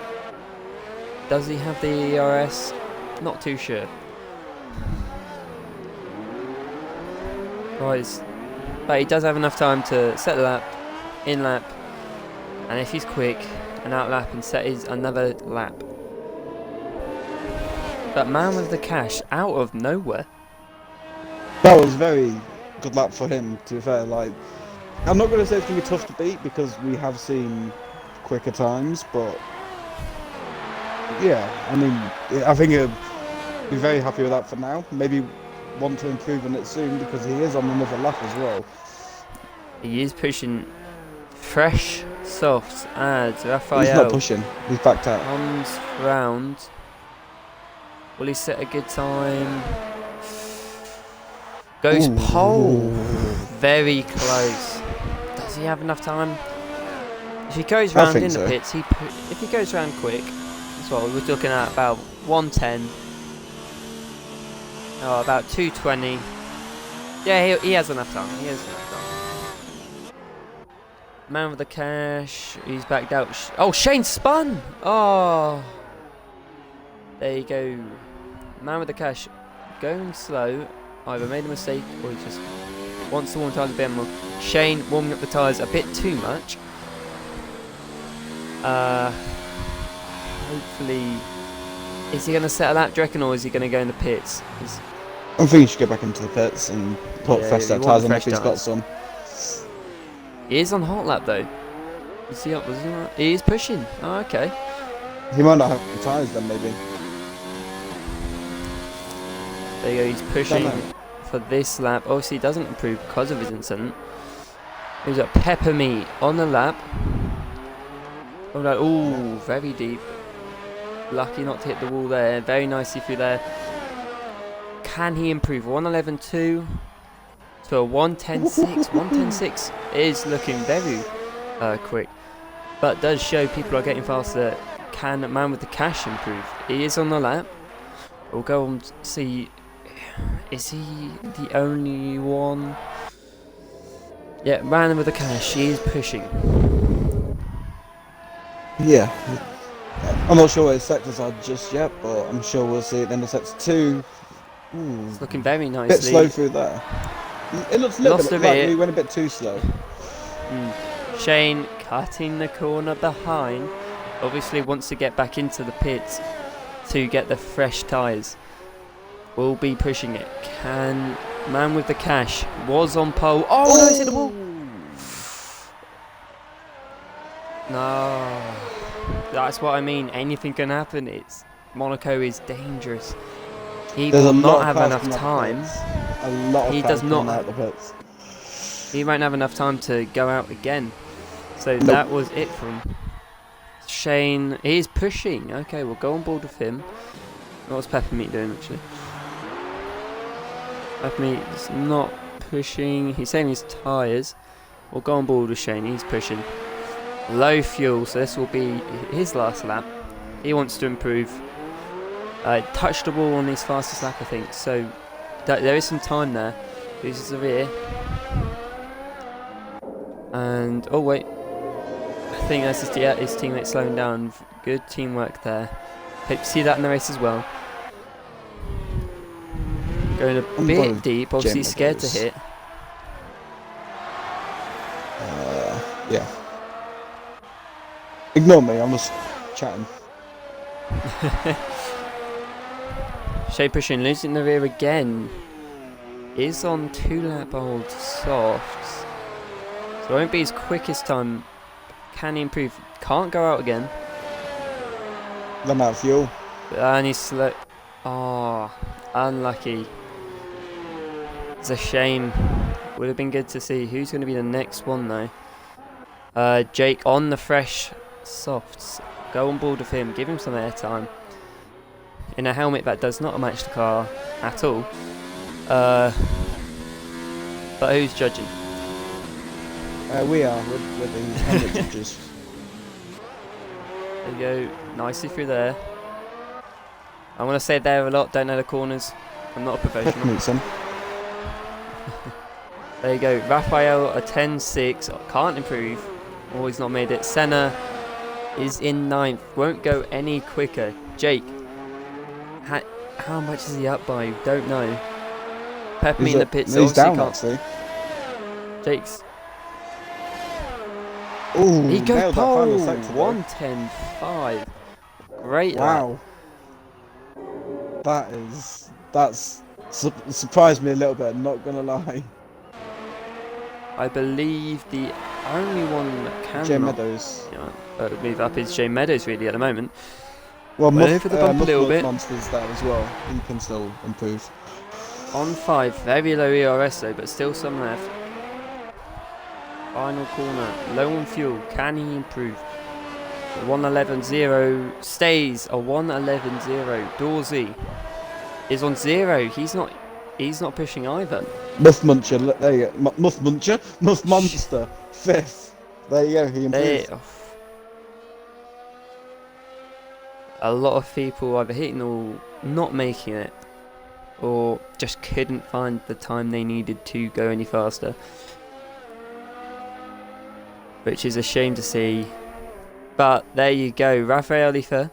Does he have the ERS? Not too sure. Guys, but he does have enough time to set the lap, in lap, and if he's quick, an out lap and set his another lap. But man with the cash out of nowhere. That was very good lap for him, to be fair. Like, I'm not going to say it's going to be tough to beat because we have seen quicker times, but yeah, I mean, I think he'll be very happy with that for now. Maybe want to improve on it soon because he is on another lap as well. He is pushing fresh softs as Raphael. He's not pushing, he's backed out. Comes round. Will he set a good time? Goes pole. Very close. Does he have enough time? If he goes round in the pits, if he goes round quick, that's what we're looking at, about 110. Oh, about 220. Yeah, he has enough time. He has enough time. Man with the cash. He's backed out. Oh, Shane spun! Oh. There you go. Man with the cash. Going slow. Either made a mistake or he just wants to warm tyres a bit more. Shane warming up the tyres a bit too much. Hopefully. Is he going to set a lap, do you reckon, or is he going to go in the pits? I think he should go back into the pits and put fresh tyres on if he's got some. He is on hot lap though. Is he up? He is pushing. Oh, okay. He might not have the tyres then, maybe. There you go, he's pushing for this lap. Obviously, he doesn't improve because of his incident. He's got Pepper Me on the lap. Oh, no. Ooh, very deep. Lucky not to hit the wall there. Very nicely through there. Can he improve? 111.2 to a 110.6. 110.6 is looking very quick, but does show people are getting faster. Can man with the cash improve? He is on the lap. We'll go and see. Is he the only one? Yeah, man with the cash. He is pushing. Yeah. I'm not sure where his sectors are just yet, but I'm sure we'll see it then. The sector 2. It's looking very nicely. Bit slow through there. It looks a little bit like we went a bit too slow. Shane cutting the corner behind. Obviously wants to get back into the pits to get the fresh tyres. Will be pushing it. Can man with the cash was on pole. Oh no, he's hit the wall. No, that's what I mean. Anything can happen. It's Monaco is dangerous. He will not have enough time. He does not. He won't have enough time to go out again. So that was it from Shane. He is pushing. Okay, we'll go on board with him. What's Peppermeat doing actually? Peppermeat is not pushing. He's saving his tyres. We'll go on board with Shane. He's pushing. Low fuel, so this will be his last lap. He wants to improve. Touched the wall on his fastest lap, I think. So there is some time there. Loses the rear. And oh wait, I think that's his teammate slowing down. Good teamwork there. Hope to see that in the race as well. Going a bit deep, obviously scared to hit. Yeah. Ignore me, I'm just chatting. Shea pushing, losing the rear again. Is on 2 lap old softs. So it won't be his quickest time. Can he improve? Can't go out again. Run out of fuel. And he's slow. Oh, unlucky. It's a shame. Would have been good to see who's going to be the next one though. Jake on the fresh softs. Go on board with him, give him some airtime. In a helmet that does not match the car at all. But who's judging? We are with the helmet judges. There you go, nicely through there. I want to say there a lot, don't know the corners. I'm not a professional. There you go, Raphael a 10.6, can't improve. Always not made it. Senna is in 9th, won't go any quicker. Jake, how much is he up by? Don't know. Pepper me in the pits, he's down can't. actually. Jake's. Ooh, He goes pole, sector, 1:10.5. Great. Wow. That's surprised me a little bit, not gonna lie. I believe the only one that can Jay Meadows. move up is Jay Meadows really at the moment. Well, Went over the bump a little bit. Monster's there as well. He can still improve. On 5, very low ERS though, but still some left. Final corner, low on fuel, can he improve? 1:11.0 stays a 1:11.0. Dorsey is on 0. He's not pushing either. Muff Muncher, there you go. Muff Muncher, Muff Monster, 5th. There you go. He improved. A lot of people either hitting or not making it, or just couldn't find the time they needed to go any faster, which is a shame to see. But there you go, Raphael Lifa.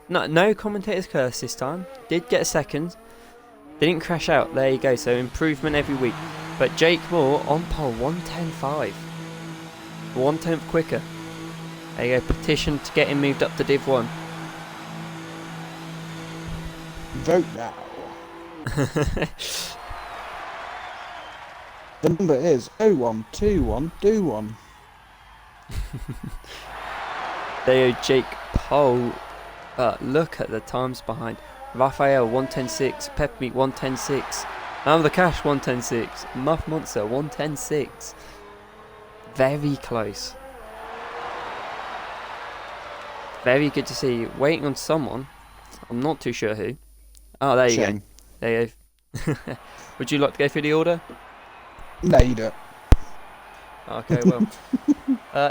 No commentator's curse this time. Did get a second. Didn't crash out. There you go. So improvement every week. But Jake Moore on pole, 1:10.5. 1/10 quicker. There you go. Petition to get him moved up to Div 1. Vote now. The number is 012121. There you go, Jake pole. But look at the times behind. Raphael 1:10.6, Peppermeat 1:10.6, Now the Cash 1:10.6, Muff Monster 1:10.6. Very close. Very good to see. Waiting on someone. I'm not too sure who. Oh, there you go. There you go. Would you like to go through the order? No, you don't. Okay, well.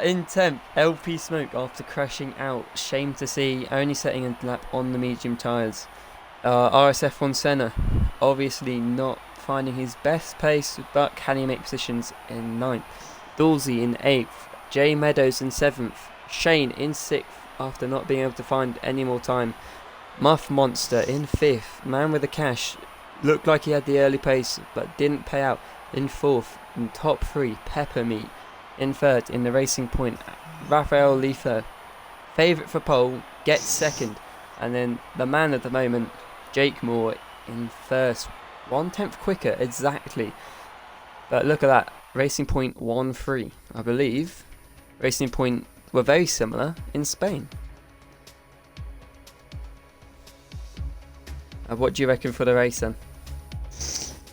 In 10th, LP Smoke after crashing out. Shame to see. Only setting a lap on the medium tyres. RSF1 Senna. Obviously not finding his best pace, but can he make positions in 9th? Dorsey in 8th. Jay Meadows in 7th. Shane in 6th after not being able to find any more time. Muff Monster in 5th. Man with the Cash. Looked like he had the early pace, but didn't pay out. In 4th. In top 3, Peppermeat. In 3rd, in the Racing Point, Raphael Lifa. Favourite for pole, gets 2nd. And then the man at the moment, Jake Moore, in 1st. 1/10 quicker, exactly. But look at that. Racing Point 1-3, I believe. Racing Point were very similar in Spain. What do you reckon for the race then?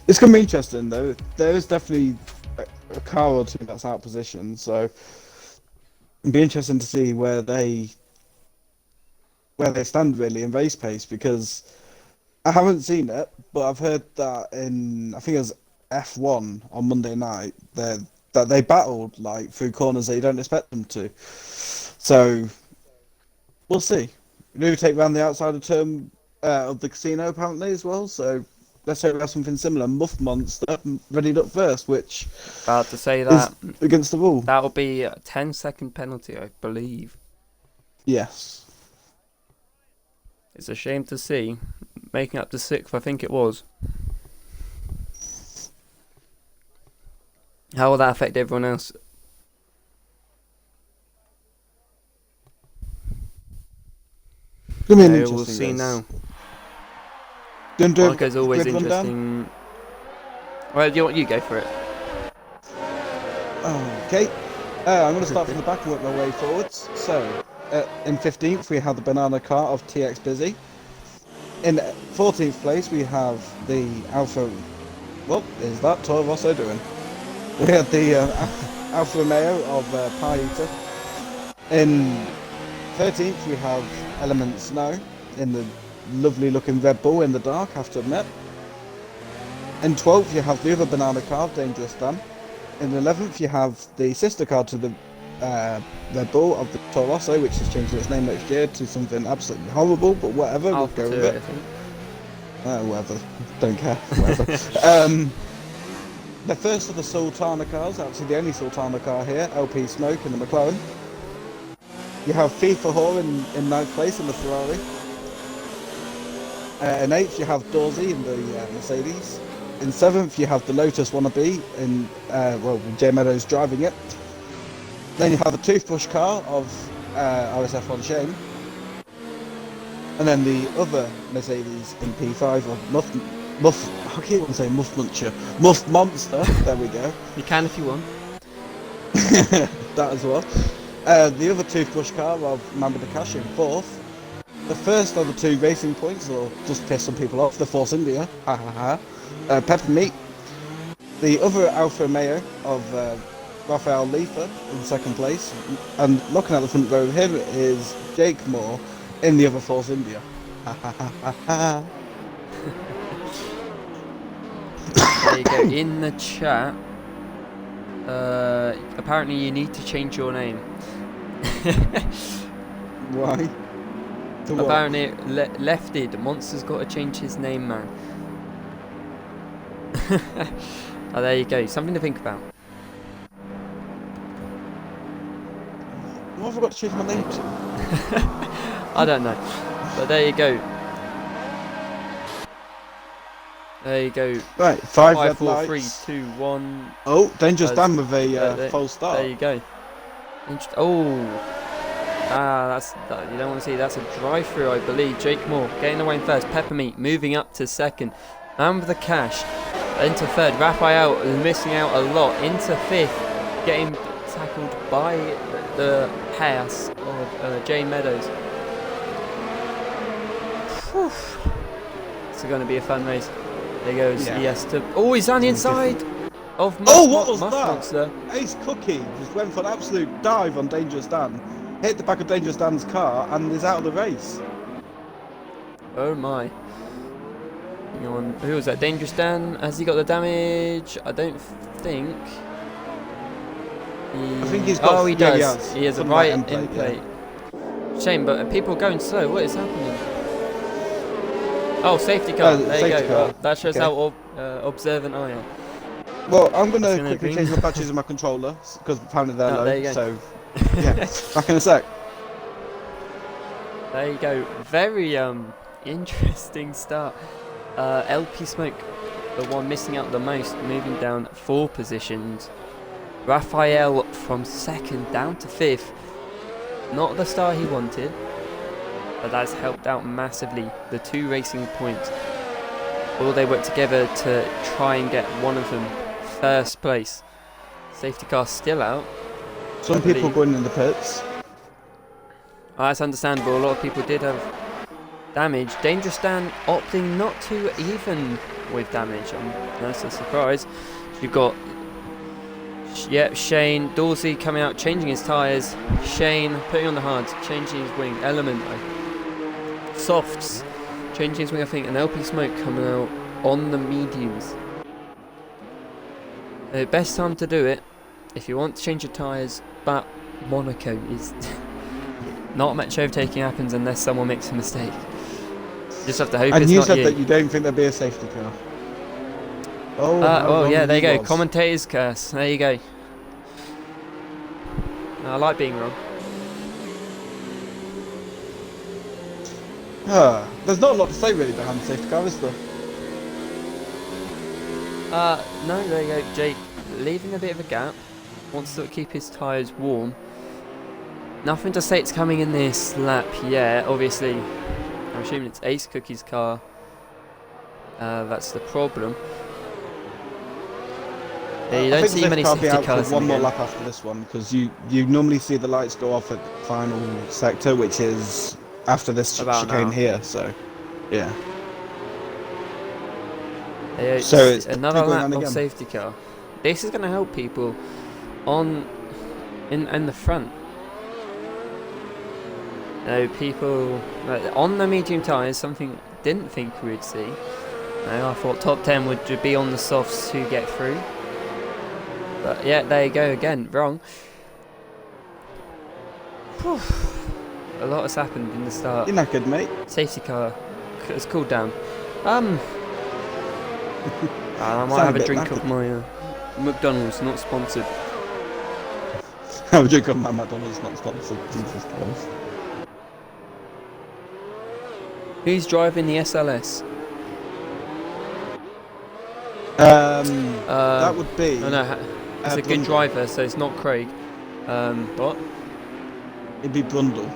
It's going to be interesting though. There is definitely a car or two that's out of position, so it'd be interesting to see where they stand really in race pace, because I haven't seen it, but I've heard that I think it was F1 on Monday night, that they battled like through corners that you don't expect them to. So we'll see. We take round the outside of turn of the casino apparently as well, so let's hope we have something similar. Muff Monster readied up first, which about to say that is against the rule. That'll be a 10-second penalty, I believe. Yes. It's a shame to see. Making up to 6th, I think it was. How will that affect everyone else? We'll see now. Monaco's always interesting. Well, you go for it. Okay. I'm going to start from the back and work my way forwards. So, in 15th, we have the banana car of TX Busy. In 14th place, we have the Alfa... What is that Toro Rosso doing? We have the Alfa Romeo of Pie Eater. In 13th, we have Element Snow in the lovely looking Red Bull in the dark, have to admit. In 12th, you have the other banana car, Dangerous Dan. In 11th, you have the sister car to the Red Bull of the Torosso, which is changing its name next year to something absolutely horrible, but whatever, we'll go with it. Whatever, don't care, whatever. The first of the Sultana cars, actually the only Sultana car here, LP Smoke in the McLaren. You have FIFA Hor in 9th place in the Ferrari. In 8th, you have Dorsey in the Mercedes. In 7th, you have the Lotus Wannabe in, with Jay Meadows driving it. Then you have the toothbrush car of RSF1 Shane. And then the other Mercedes in P5 of I keep wanting to say Muff Muncher. Muff Monster, there we go. You can if you want. That as well. The other toothbrush car of Mamba de Cash in 4th. The first of the 2 racing points, or just piss some people off, the Force India, ha ha ha. Peppermeat. The other Alfa Romeo of Raphael Leifer in 2nd place. And looking at the front row here is Jake Moore in the other Force India. Ha ha ha ha ha. There you go. In the chat, apparently you need to change your name. Why? To what? Apparently, Lefted Monster's got to change his name, man. Oh, there you go. Something to think about. What have I got to change my name to? I don't know, but there you go. There you go. Right, 5 5, red 4, lights. 3, 2, 1. Oh, Dangerous Dan with a false start. There you go. You don't want to see. That's a drive-through, I believe. Jake Moore getting away in first. Peppermeat moving up to second. Man with the cash into third. Raphael missing out a lot. Into fifth, getting tackled by the pass of Jay Meadows. Whew. It's going to be a fun race. There goes. Yeah. Yes. Oh, he's on the inside of what was that? Monster. Ace Cookie just went for an absolute dive on Dangerous Dan, hit the back of Dangerous Dan's car, and is out of the race. Oh my. Hang on. Who was that? Dangerous Dan? Has he got the damage? I don't think. I think he's got. Oh, he yeah, does. He has a Something right like in template, plate. yeah. Shame, but people are going slow. What is happening? Oh, safety car. There you safety go. car. Well, that shows how observant I am. Well, I'm going to gonna quickly green. change the patches of my controller because apparently they're Oh, low. there you go. So, yeah, back in a sec. There you go. Very interesting start. LP Smoke, the one missing out the most, moving down 4 positions. Raphael from 2nd down to 5th. Not the start he wanted, but that's helped out massively. The 2 racing points. All they work together to try and get one of them first place. Safety car still out. Some people going in the pits. Oh, that's understandable. A lot of people did have damage. Dangerous Dan opting not to even with damage. That's a surprise. You've got Shane Dorsey coming out, changing his tyres. Shane putting on the hards, changing his wing. Element softs, changing his wing, I think. And LP Smoke coming out on the mediums. The best time to do it if you want to change your tyres, but Monaco is not much overtaking happens unless someone makes a mistake. You just have to hope And it's you not said you. that you don't think there'd be a safety car. Oh yeah, there you go. Was. Commentator's curse. There you go. I like being wrong. There's not a lot to say really behind the safety car, is there? No, there you go. Jake leaving a bit of a gap. Wants to keep his tyres warm. Nothing to say it's coming in this lap yet. Obviously, I'm assuming it's Ace Cookie's car. That's the problem. Yeah, you don't see many safety cars in one the more game. lap after this one because you normally see the lights go off at the final sector, which is after this chicane here. So, yeah. Yeah, So it's another going lap on of again. safety car. This is going to help people in the front. No, people on the medium tyres, something didn't think we'd see. No, I thought top 10 would be on the softs to get through. But yeah, there you go again, wrong. Whew. A lot has happened in the start. You're not good, mate. Safety car has cooled down. I might have a drink of my McDonald's, not sponsored. Have a drink of my McDonald's, not sponsored. Jesus Christ. Who's driving the SLS? That would be. Oh no, it's a good driver, so it's not Craig. What? It'd be Brundle.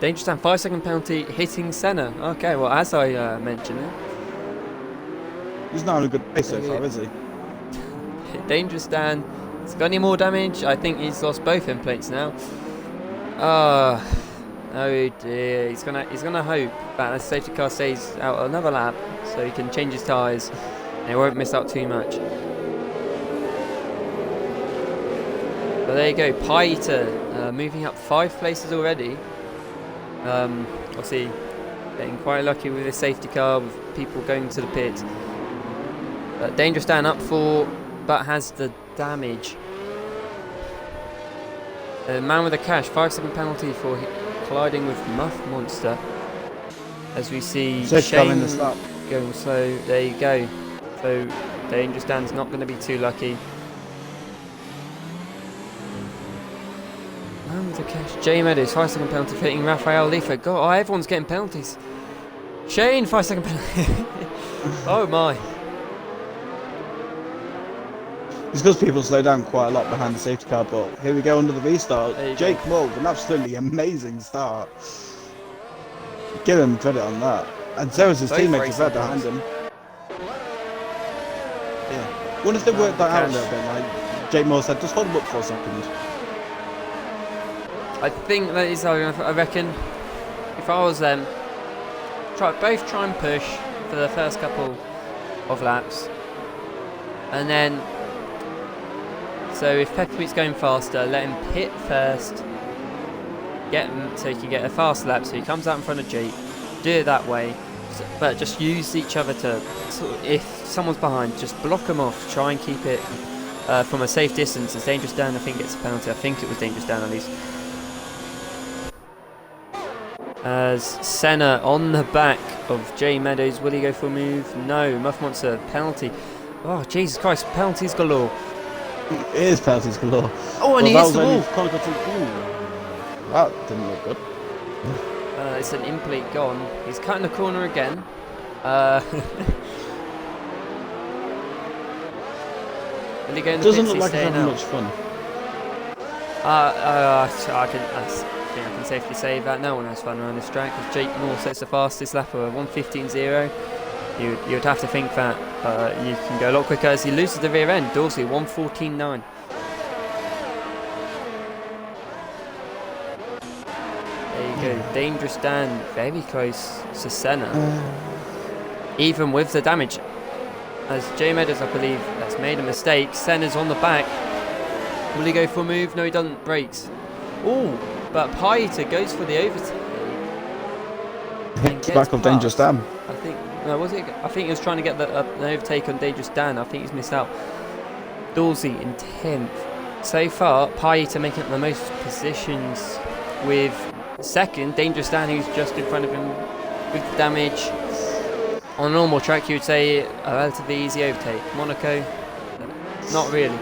Dangerous Dan, 5-second penalty, hitting Senna. Okay, well, as I mentioned it. He's not on a good pace so far, is he? Dangerous Dan. Has got any more damage? I think he's lost both end plates now. Oh dear. He's gonna hope that the safety car stays out another lap so he can change his tyres and he won't miss out too much. But there you go, Paita moving up 5 places already. Obviously getting quite lucky with his safety car, with people going to the pit. Dangerous Dan up 4, but has the damage. Man with a cash, 5-second penalty for colliding with Muff Monster. As we see Shane going slow. There you go. So Dangerous Dan's not going to be too lucky. Man with a cash. J Meadows, 5-second penalty for hitting Rafael Leifa. God, everyone's getting penalties. Shane, 5-second penalty. Oh my. It's because people slow down quite a lot behind the safety car, but here we go under the restart. Jake Mould, an absolutely amazing start. Give him credit on that. And so is his teammates right behind him. Yeah. Wonder if they worked that out a little bit, like Jake Mould said, just hold him up for a second. I think that is, I reckon, if I was them, both try and push for the first couple of laps. And then, so if Pepperbeat's going faster, let him pit first, get him so he can get a fast lap, so he comes out in front of Jake, do it that way, but just use each other to, if someone's behind, just block them off, try and keep it from a safe distance. As Dangerous Dan, I think, gets a penalty. I think it was Dangerous Dan at least. As Senna on the back of J Meadows, will he go for a move? No, Muff Monster, penalty. Oh, Jesus Christ, penalties galore. It is penalties galore. Oh, and he hits the wall. That didn't look good. It's an in-plate gone. He's cutting the corner again. Will he go in the Doesn't pits? look like he's having much fun. I think I can safely say that no one has fun around this track. If Jake Moore sets the fastest lap of 1:15.0, you'd have to think that you can go a lot quicker as he loses the rear end. Dorsey 1:14.9. There you go. Dangerous Dan very close to Senna. Even with the damage. As J Meadows, I believe, has made a mistake. Senna's on the back. Will he go for a move? No, he doesn't. Brakes. Oh, but Paita goes for the overtake. Hits back of Dangerous Dan. I think. No, was it? I think he was trying to get an overtake on Dangerous Dan. I think he's missed out. Dorsey in 10th. So far, Paita making up the most positions with second. Dangerous Dan, who's just in front of him with damage. On a normal track, you would say a relatively easy overtake. Monaco, not really.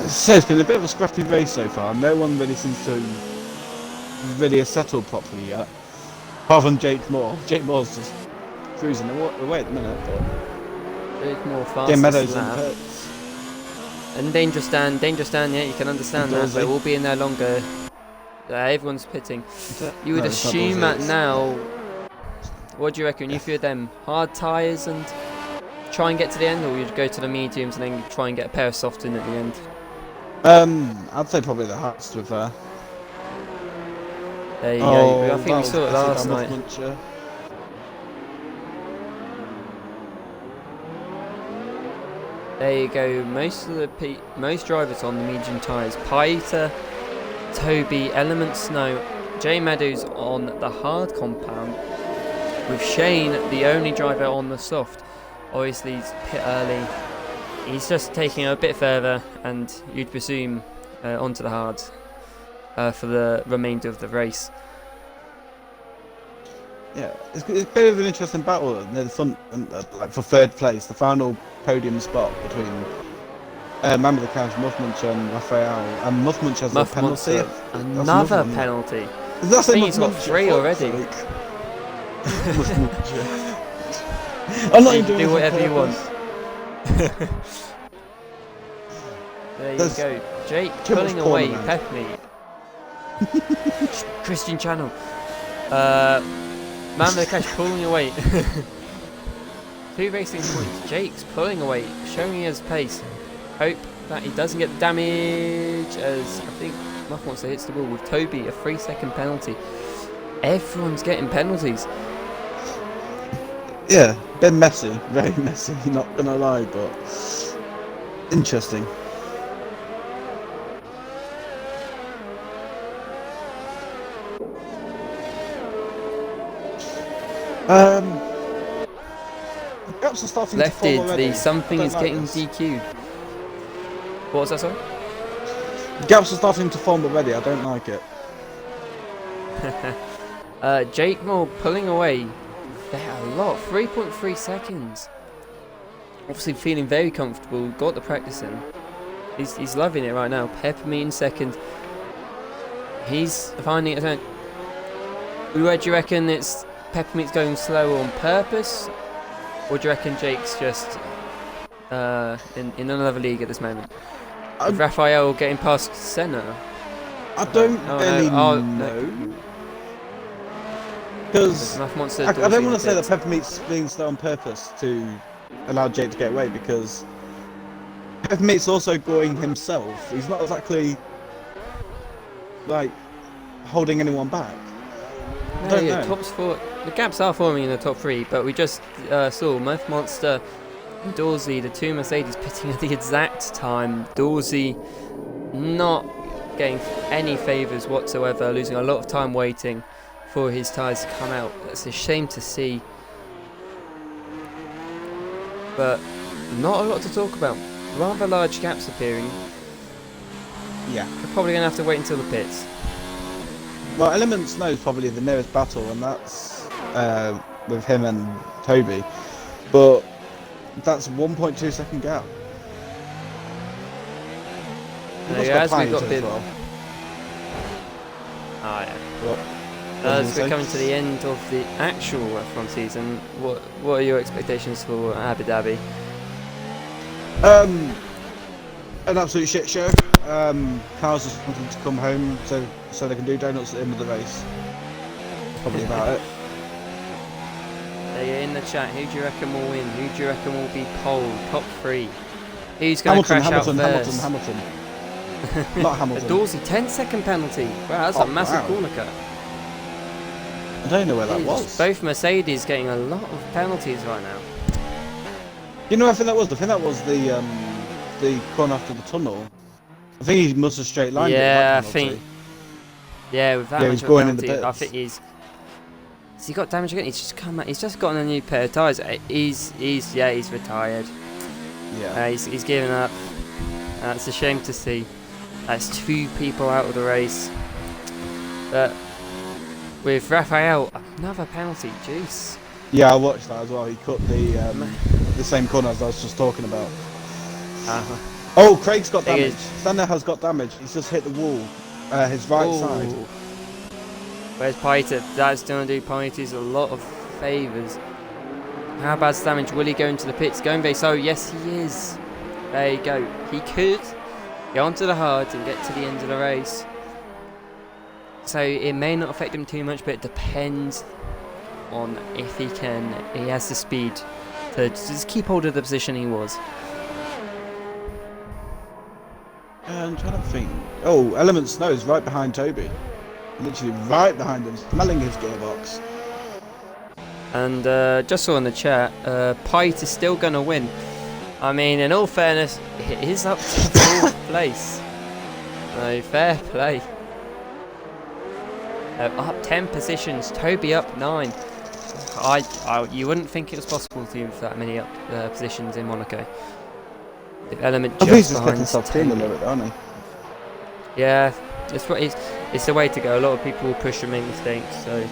So it's been a bit of a scrappy race so far. No one really seems to really settled properly yet. Apart from Jake Moore. Jake Moore's just cruising away at the minute. But Jake Moore fast. Jim Meadows in pits. And Dangerous Dan, yeah, you can understand that, but we'll be in there longer. Everyone's pitting. You would assume that now. What do you reckon? You feel them hard tyres and try and get to the end, or you'd go to the mediums and then try and get a pair of softs in at the end? I'd say probably the hards to be fair. There you go. I think we saw it last night. There you go. Most drivers on the medium tyres. Pieter, Toby, Element Snow, Jay Meadows on the hard compound, with Shane the only driver on the soft. Obviously he's pit early. He's just taking it a bit further, and you'd presume onto the hards for the remainder of the race. Yeah, it's a bit of an interesting battle near the front, like for third place, the final podium spot between Man with the Couch, Muffmunch and Raphael. And Muffmunch has a penalty. Another penalty. I think he's got 3 already. I'm not even doing do whatever you want. There you go. Jake pulling away Peppermeat. Christian Channel. Man with the Cash pulling away. 2 racing points. Jake's pulling away, showing his pace. Hope that he doesn't get the damage, as I think Muff Monster hits the wall with Toby, a 3-second penalty. Everyone's getting penalties. Yeah, been messy, very messy, not gonna lie, but interesting. Gaps are starting to form already. The something is getting DQ'd. What was that, sorry? Gaps are starting to form already, I don't like it. Jake Moore pulling away. They're a lot, 3.3 seconds. Obviously feeling very comfortable, got the practice in. He's loving it right now. Peppermeat in second. He's finding it. Do you reckon it's Peppermeat's going slower on purpose? Or do you reckon Jake's just in another league at this moment? With Raphael getting past Senna? I don't really know. Because I don't want to say that Peppermeat's being slow on purpose to allow Jake to get away, because Peppermeat's also going himself. He's not exactly like holding anyone back. Top 4. The gaps are forming in the top 3, but we just saw Muff Monster and Dorsey, the 2 Mercedes, pitting at the exact time. Dorsey not getting any favours whatsoever, losing a lot of time waiting for his tyres to come out. That's a shame to see, but not a lot to talk about. Rather large gaps appearing. Yeah, we're probably going to have to wait until the pits. Well, Element Snow is probably the nearest battle, and that's with him and Toby, but that's 1.2 second gap. As we've got well. As we're coming to the end of the actual F1 season, what are your expectations for Abu Dhabi? An absolute shit show. Cars just wanting to come home so they can do donuts at the end of the race. Probably about it. They're in the chat. Who do you reckon will win? Who do you reckon will be pole? Top 3. Who's going to crash out first? Hamilton. Not Hamilton. A Dorsey 10-second penalty. Wow, that's a massive corner cut. I don't know where that was. Both Mercedes getting a lot of penalties right now. You know, I think that was the corner after the tunnel. I think he must have straight lined it. Yeah, I think. Yeah, with that much of a penalty, I think he's. Has he got damage again? He's just come. He's just gotten a new pair of tyres. He's retired. Yeah. He's given up. That's a shame to see. That's 2 people out of the race. But with Raphael, another penalty. Jeez. Yeah, I watched that as well. He cut the same corner as I was just talking about. Oh, Craig's got damage. Senna has got damage. He's just hit the wall. His right side. Where's Pieter? That's going to do Pieter's a lot of favours. How bad's damage? Will he go into the pits? Going very slow. Yes, he is. There you go. He could go onto the hards and get to the end of the race. So it may not affect him too much, but it depends on if he has the speed to just keep hold of the position he was. I'm trying to think. Oh, Element Snow is right behind Toby. Literally right behind him, smelling his gearbox. And just saw in the chat, Pite is still going to win. I mean, in all fairness, it is up to 4th place. No, fair play. Up 10 positions, Toby up 9. You wouldn't think it was possible to have that many up positions in Monaco. The element just he's behind just kept himself in a little bit, aren't he? Yeah, it's the way to go. A lot of people will push and make mistakes. So,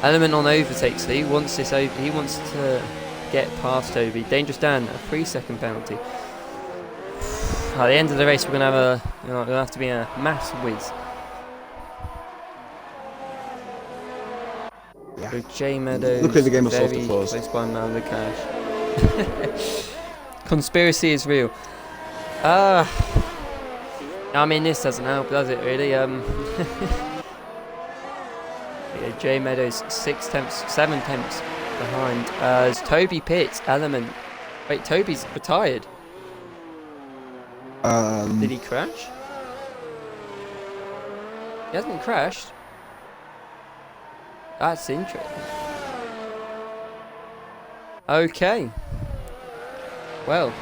element on overtakes. So he wants to get past Toby. Dangerous Dan, a 3-second penalty. At the end of the race, we're gonna have to be a mass whiz. Yeah. With J Meadows, Look at the game of very softer floors. close by the cash. Conspiracy is real. I mean, this doesn't help, does it? Really? Yeah, J Meadows 7 tenths behind. As Toby pits, element. Wait, Toby's retired. Did he crash? He hasn't crashed. That's interesting. Okay. Well.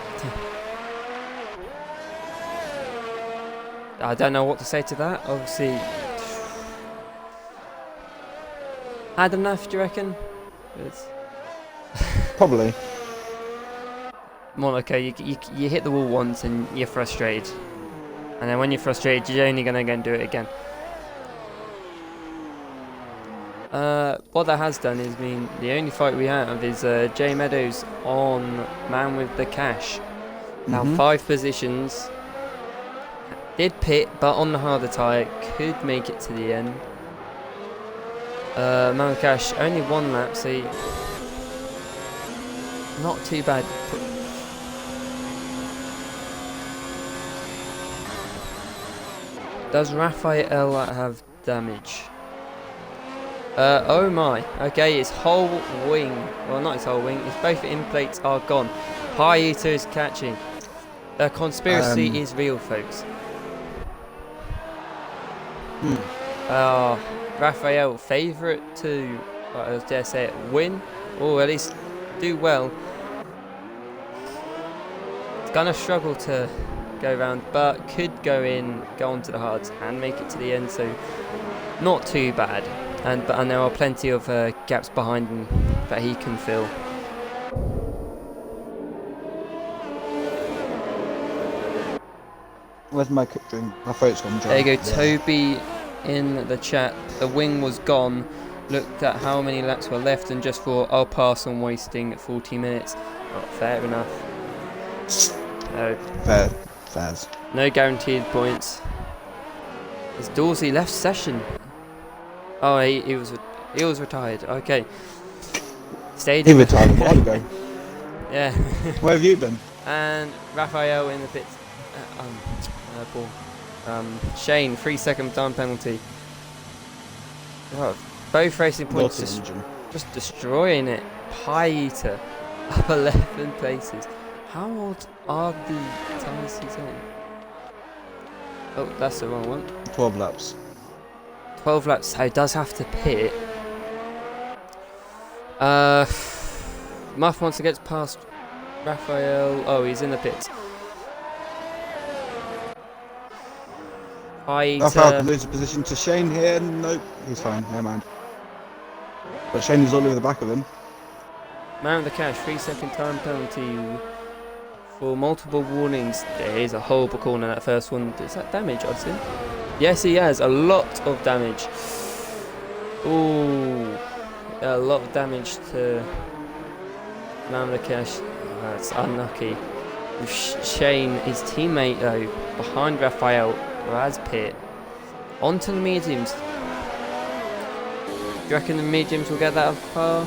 I don't know what to say to that. Obviously. Had enough, do you reckon? Probably. Monaco, you hit the wall once and you're frustrated. And then when you're frustrated, you're only going to go and do it again. What that has done is mean the only fight we have is J Meadows on man with the cash. Now 5 positions. Did pit, but on the harder tyre, could make it to the end. Man with the cash, only 1 lap, so not too bad. Does Raphael have damage? Oh my. Okay, his whole wing. Well, not his whole wing. His both end plates are gone. Pieter is catching. The conspiracy is real, folks. Raphael, favourite to, I dare say it, win, or at least do well. It's gonna struggle to go round, but could go on to the hards and make it to the end. So not too bad. And there are plenty of gaps behind him that he can fill. Where's my quick drink? My throat's gone dry. There you go, Yeah. Toby in the chat. The wing was gone. Looked at how many laps were left and just thought, I'll pass on wasting 40 minutes. Not fair enough. No. Fairs. No guaranteed points. As Dorsey left session. Oh, he was retired. Okay. Stayed. He retired a while ago. Yeah. Where have you been? And Raphael in the pits. Paul. Shane, 3-second time penalty. Oh, both racing points just destroying it. Pieter up 11 places. How old are the tyres he's on? Oh, that's the wrong one. 12 laps. 12 laps, so he does have to pit. Muff wants to get past Raphael. Oh, he's in the pits. Raphael can lose a position to Shane here. Nope, he's fine, never mind. But Shane is all over the back of him. Man with the cash, 3-second time penalty for multiple warnings. There is a horrible corner, that first one. Is that damage, Odson? Yes, he has. A lot of damage. Ooh. A lot of damage to Man with the cash. That's unlucky. With Shane, his teammate, though, behind Raphael, Raz pit. Onto the mediums. Do you reckon the mediums will get that far?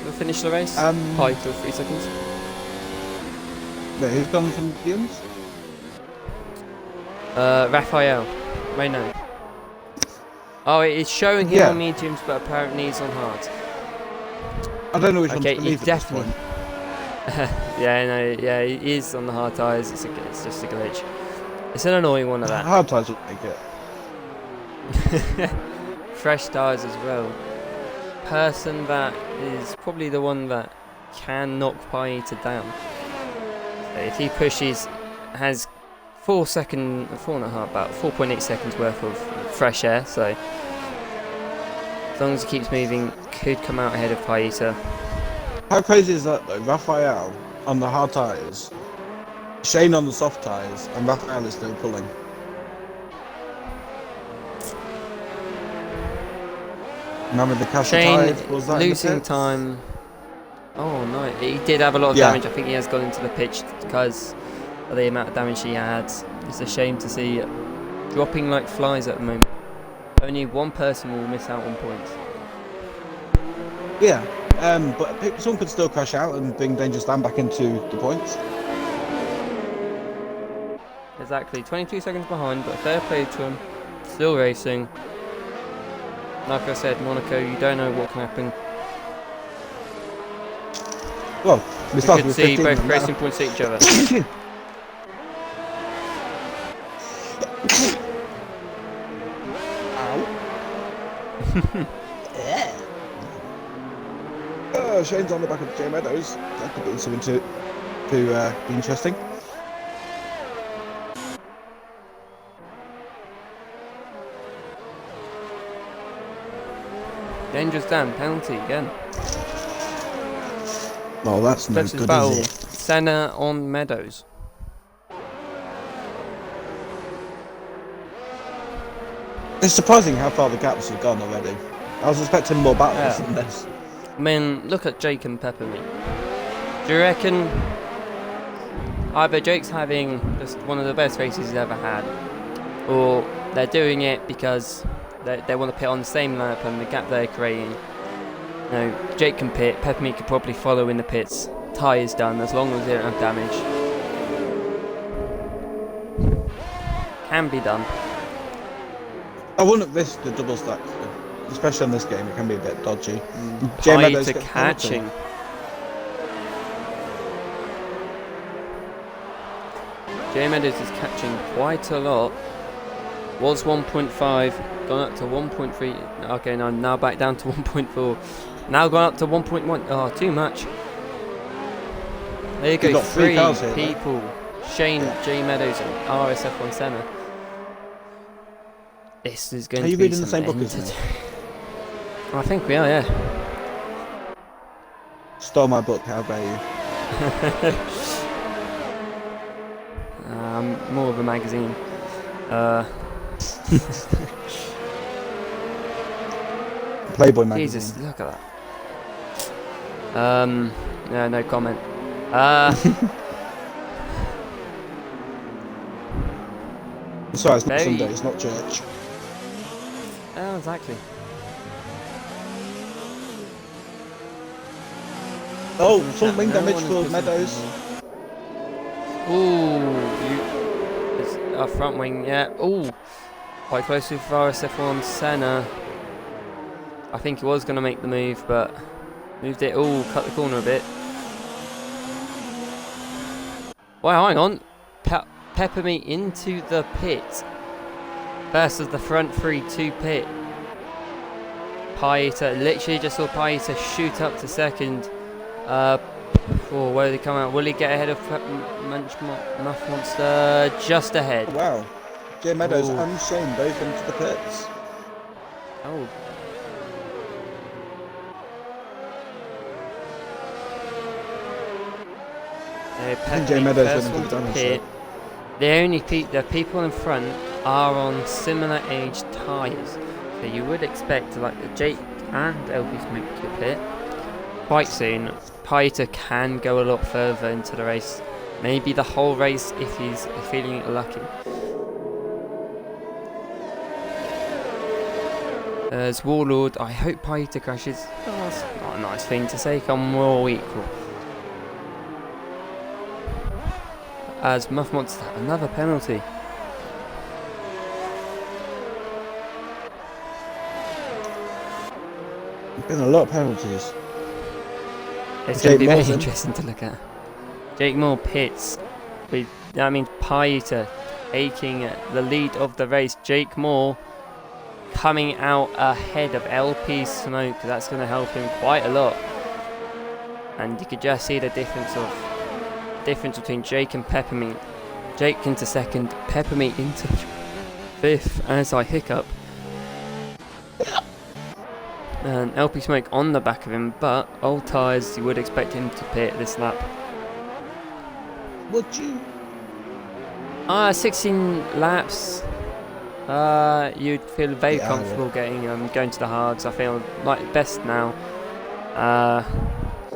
Will finish the race? Pie till 3 seconds. Wait, who's gone from mediums? Raphael. Wait, no. Oh, it's showing him on mediums, but apparently he's on hard. I don't know which one to Okay, believe he definitely. at this point. Yeah, he is on the hard tyres. It's just a glitch. It's an annoying one of that. Hard tyres will make it. Fresh tyres as well. Person that is probably the one that can knock Pieter down. If he pushes, has 4.5, about 4.8 seconds worth of fresh air, so as long as he keeps moving, could come out ahead of Paita. How crazy is that though? Raphael on the hard tyres, Shane on the soft tyres, and Raphael is still pulling. Now with the cash Shane tyres, was that losing in the pits? time. Oh no, he did have a lot of damage. I think he has gone into the pitch because of the amount of damage he had. It's a shame to see dropping like flies at the moment. Only one person will miss out on points. Yeah, but someone could still crash out and bring Dangerous Dan back into the points. Exactly, 22 seconds behind, but fair play to him. Still racing. Like I said, Monaco, you don't know what can happen. Well, We started could with see 15 both and racing now- points at each other. Shane's on the back of J Meadows. That could be something to be interesting. Dangerous Dan, penalty again. Well, that's no Versus good, battle, is it? Senna on Meadows. It's surprising how far the gaps have gone already. I was expecting more battles Yeah. than this. I mean, look at Jake and Peppermint. Do you reckon either Jake's having just one of the best races he's ever had, or they're doing it because they want to pit on the same lap and the gap they're creating? You know, Jake can pit, Peppermint could probably follow in the pits. Tyre's done as long as they don't have damage. Can be done. I wouldn't risk the double stack, especially in this game. It can be a bit dodgy. J Meadows Paita gets a penalty. catching. J Meadows is catching quite a lot. Was 1.5, gone up to 1.3. Okay, now back down to 1.4. Now gone up to 1.1. Oh, too much. There you go, You've got three three cars here, people. Shane, J Meadows, and RSF1 Senna. This is going Are to you be reading the same book as me? I think we are, yeah. Stole my book, how dare you? More of a magazine. Playboy magazine. Jesus, look at that. Yeah, no comment. Sorry, it's not Very- Sunday, it's not church. Oh, exactly. Oh, front wing No damage one for has Meadows. Ooh, it's a front wing, yeah. Ooh, quite close with RSF1 Senna. I think he was going to make the move, but moved it. Ooh, cut the corner a bit. Well, hang on. Peppermint into the pit versus the front three to pit. Paita, literally just saw Paita shoot up to second. Where did he come out? Will he get ahead of Muff Monster? Just ahead. Oh, wow. J Meadows Ooh. and Shane both into the pits. Oh. think J Meadows went into the Peppermint damage pit. The people in front are on similar age tyres, so you would expect like Jake and LP to make the pit quite soon. Paita can go a lot further into the race, maybe the whole race if he's feeling lucky. As Warlord, I hope Paita crashes. Oh, that's not a nice thing to say, come we're all equal. As Muff Monster, another penalty. There's been a lot of penalties. It's going to be very Morton. interesting to look at. Jake Moore pits. That means Paita taking the lead of the race. Jake Moore coming out ahead of LP Smoke. That's going to help him quite a lot. And you could just see the difference of difference between Jake and Peppermint. Jake into second, Peppermint into fifth as I hiccup. And LP Smoke on the back of him, but old tyres, you would expect him to pit this lap. Would you? 16 laps. You'd feel very comfortable going to the hards. I feel like best now.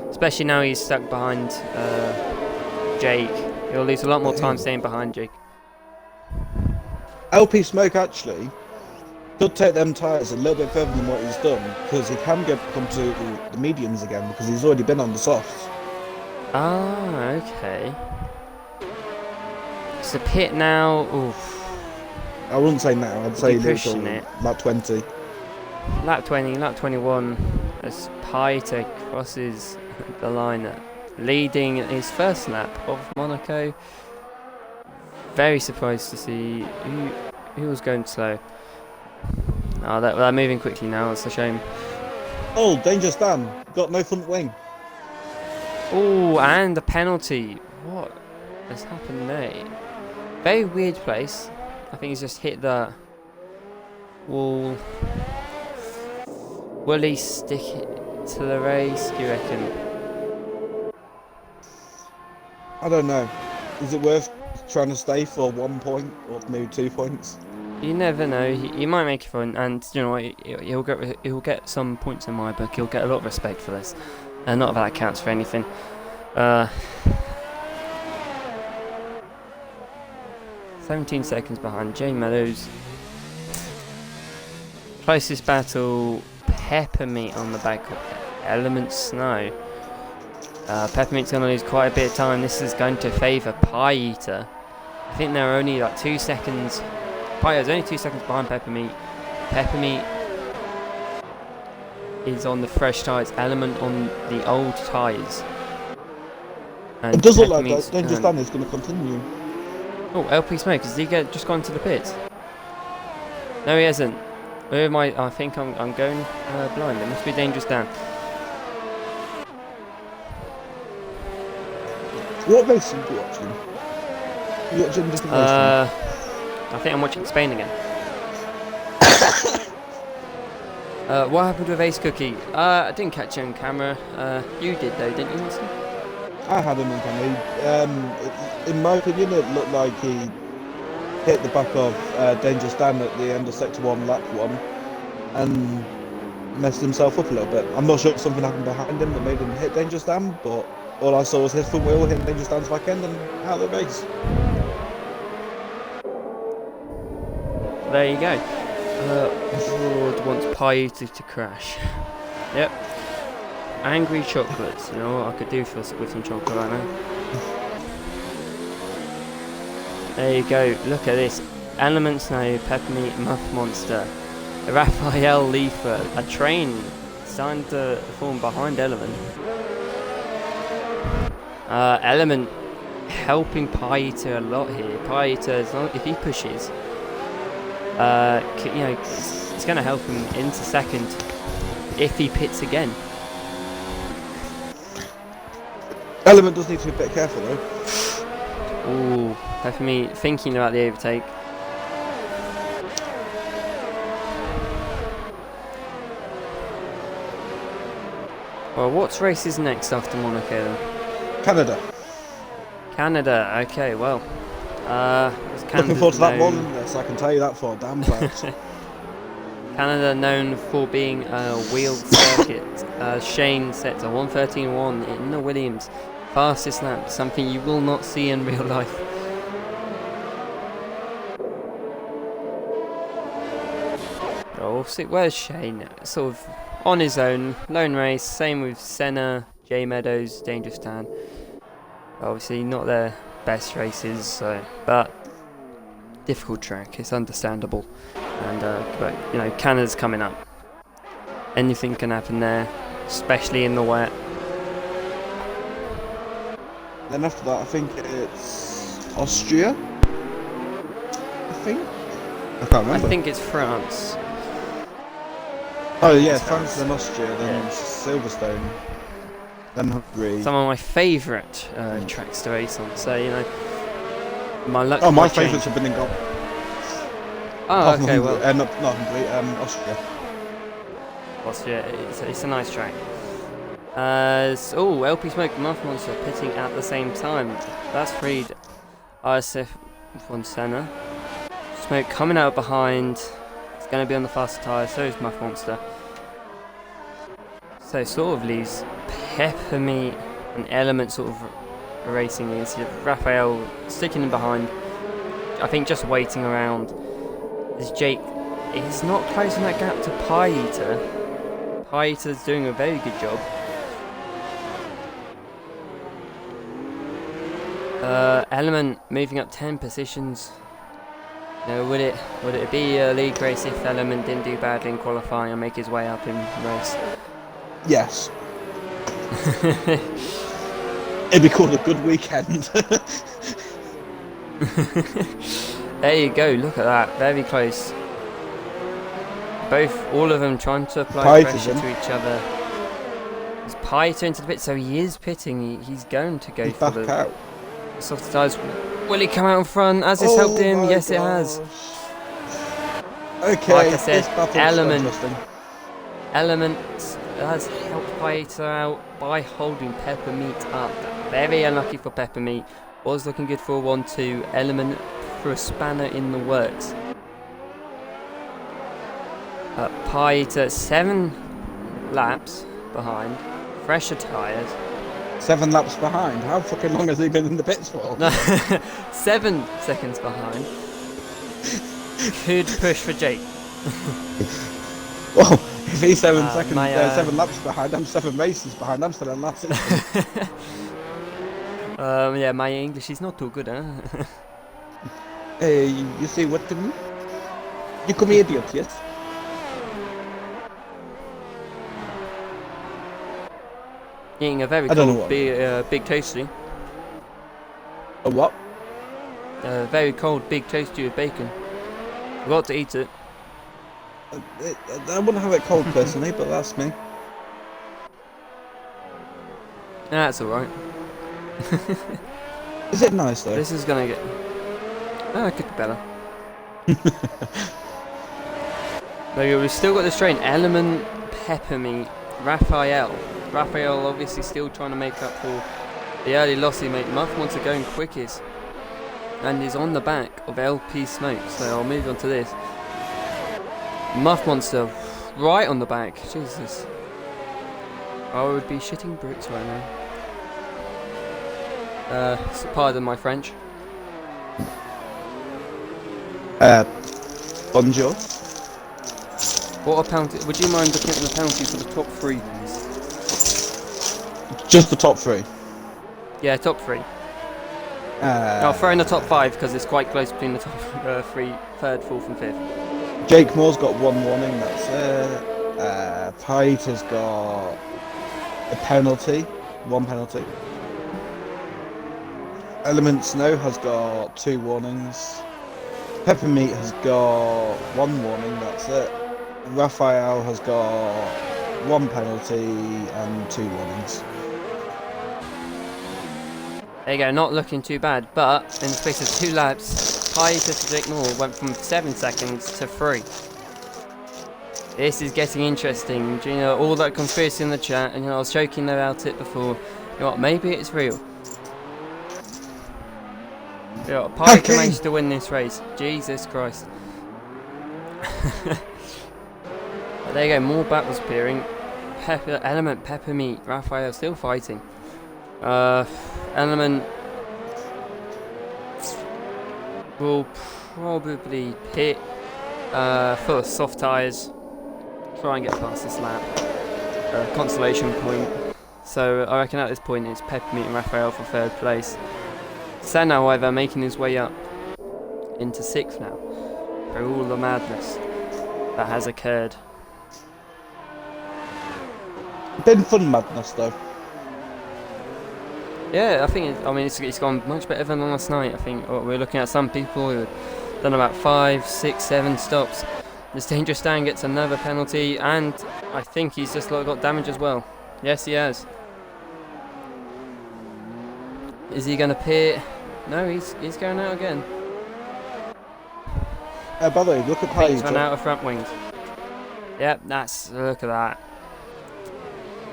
Especially now he's stuck behind Jake. He'll lose a lot more time staying behind Jake. LP Smoke actually could take them tyres a little bit further than what he's done, because he can get come to the mediums again, because he's already been on the softs. Ah, okay. So pit now. Oof. I wouldn't say now, I'd say pushing little, it. lap 20. Lap 20, lap 21, as Paita crosses the line, leading his first lap of Monaco. Very surprised to see who was going slow. Oh, they're moving quickly now, it's a shame. Oh, Dangerous Dan, got no front wing. Oh, and a penalty. What has happened there? Very weird place. I think he's just hit the wall. Will he stick it to the race, do you reckon? I don't know. Is it worth trying to stay for 1 point or maybe 2 points? You never know. He might make it fun, and you know what? He'll get some points in my book. He'll get a lot of respect for this, and not that that counts for anything. 17 seconds behind Jay Meadows. Closest battle, Peppermint on the back of Element Snow. Peppermint's going to lose quite a bit of time. This is going to favour Pie Eater. I think they're only like 2 seconds. Pie Eater's only 2 seconds behind Peppermint. Peppermint is on the fresh tyres, Element on the old tyres. It does look like that. Dangerous Dan is going to continue. Oh, LP Smoke, has he just gone to the pits? No, he hasn't. Where am I? I think I'm going blind. It must be Dangerous Dan. What race are you watching? Are you watching different races? I think I'm watching Spain again. What happened with Ace Cookie? I didn't catch it on camera. You did though, didn't you, Winston? I had him on camera. In my opinion, it looked like he hit the back of Dangerous Dan at the end of Sector 1, Lap 1, and messed himself up a little bit. I'm not sure if something happened behind him that made him hit Dangerous Dan, but all I saw was his front wheel hitting Dangerous Dan's back end and out of the race. There you go. Ford wants Pie to crash. Yep. Angry chocolates. You know what I could do with some chocolate right now. There you go. Look at this. Element Snow, Peppermint, Muff Monster, Raphael Leafer, a train starting to form behind Element. Element helping Pie Eater a lot here. Pie Eater, as long if he pushes, you know, it's going to help him into second if he pits again. Element does need to be a bit careful though. Ooh, Peppermint thinking about the overtake. Well, what's races next after Monaco then? Canada. Canada, okay, well. Looking forward to that more than this, I can tell you that for a damn fact. Canada known for being a wheeled circuit. Shane sets a 1:13.1 in the Williams. Fastest lap, something you will not see in real life. Oh, where's Shane? Sort of on his own, lone race. Same with Senna, Jay Meadows, Dangerous Dan. Obviously not their best races, but difficult track. It's understandable, and but you know, Canada's coming up. Anything can happen there, especially in the wet. Then after that, I think it's Austria. I think. I can't remember. I think it's France. Oh yeah, France then Austria, then Silverstone. Then Hungary. Some of my favourite tracks to race on. So you know, my luck. Oh, my might change. favourites have been in golf. Oh, okay, well, not Hungary. Austria. Austria, it's a nice track. Oh, LP Smoke, Muff Monster pitting at the same time. That's freed ISF von Senna. Smoke coming out behind. It's going to be on the faster tyre, so is Muff Monster. So sort of leaves Peppermeat and Element sort of racing against it. Raphael sticking in behind. I think just waiting around. As Jake is not closing that gap to Pie Eater. Pie Eater's doing a very good job. Element moving up 10 positions. Now, would it be a league race if Element didn't do badly in qualifying and make his way up in race? Yes. It'd be called a good weekend. There you go, look at that, very close. All of them trying to apply pressure to each other. Is Pie into the pit, so he is pitting, he's going to go for the out. soft tyres. Will he come out in front? Has this helped him? Yes, it has. Okay, Like I said, Element has helped Pie Eater out by holding Peppermeat up. Very unlucky for Peppermeat. Was looking good for a 1-2. Element for a spanner in the works. Pie Eater 7 laps behind. Fresher tyres. 7 laps behind. How fucking long has he been in the pits for? 7 seconds behind. Could push for Jake. Well, if he's 7 seconds, 7 laps behind, I'm 7 races behind. I'm still in last season. Yeah, my English is not too good, huh? Hey, you say what to me? You call me idiot, yes? Eating a very cold big toasty. A what? A very cold big toasty with bacon. Forgot to eat it. I wouldn't have it cold personally, but that's me. That's alright. Is it nice though? This is gonna get... Oh, it could be better. No, we've still got this train. Element, Peppermeat, Raphael. Raphael obviously still trying to make up for the early loss he made. Muff Monster going quickest and is on the back of LP Smoke. So I'll move on to this. Muff Monster right on the back. Jesus. I would be shitting bricks right now. So pardon my French. Bonjour. What a penalty. Would you mind looking at the penalties for the top 3, please? Just the top 3? Yeah, top 3. I'll throw in the top 5 because it's quite close between the top 3, 3rd, 4th and 5th. Jake Moore's got 1 warning, that's it. Pie Eater's got a penalty, 1 penalty. Element Snow has got 2 warnings. Peppermeat has got 1 warning, that's it. Raphael has got 1 penalty and 2 warnings. There you go, not looking too bad, but in the space of 2 laps, Pie Eater to Jake Moore went from 7 seconds to 3. This is getting interesting. You know, all that conspiracy in the chat, and you know, I was joking about it before. You know what, maybe it's real. You know, Pie Eater managed to win this race. Jesus Christ. But there you go, more battles appearing. Element, Peppermeat, Raphael still fighting. Element will probably pit for soft tyres. Try and get past this lap. Consolation point. So I reckon at this point it's Peppermeat and Raphael for 3rd place. Senna, however, making his way up into 6th now. For all the madness that has occurred. Been fun madness though. Yeah, I think it's gone much better than last night. I think we're looking at some people who have done about 5, 6, 7 stops. This Dangerous Dan gets another penalty, and I think he's just got damage as well. Yes, he has. Is he going to pit? No, he's going out again. By the way, look at I think he's run Paige. out of front wings. Yep, look at that.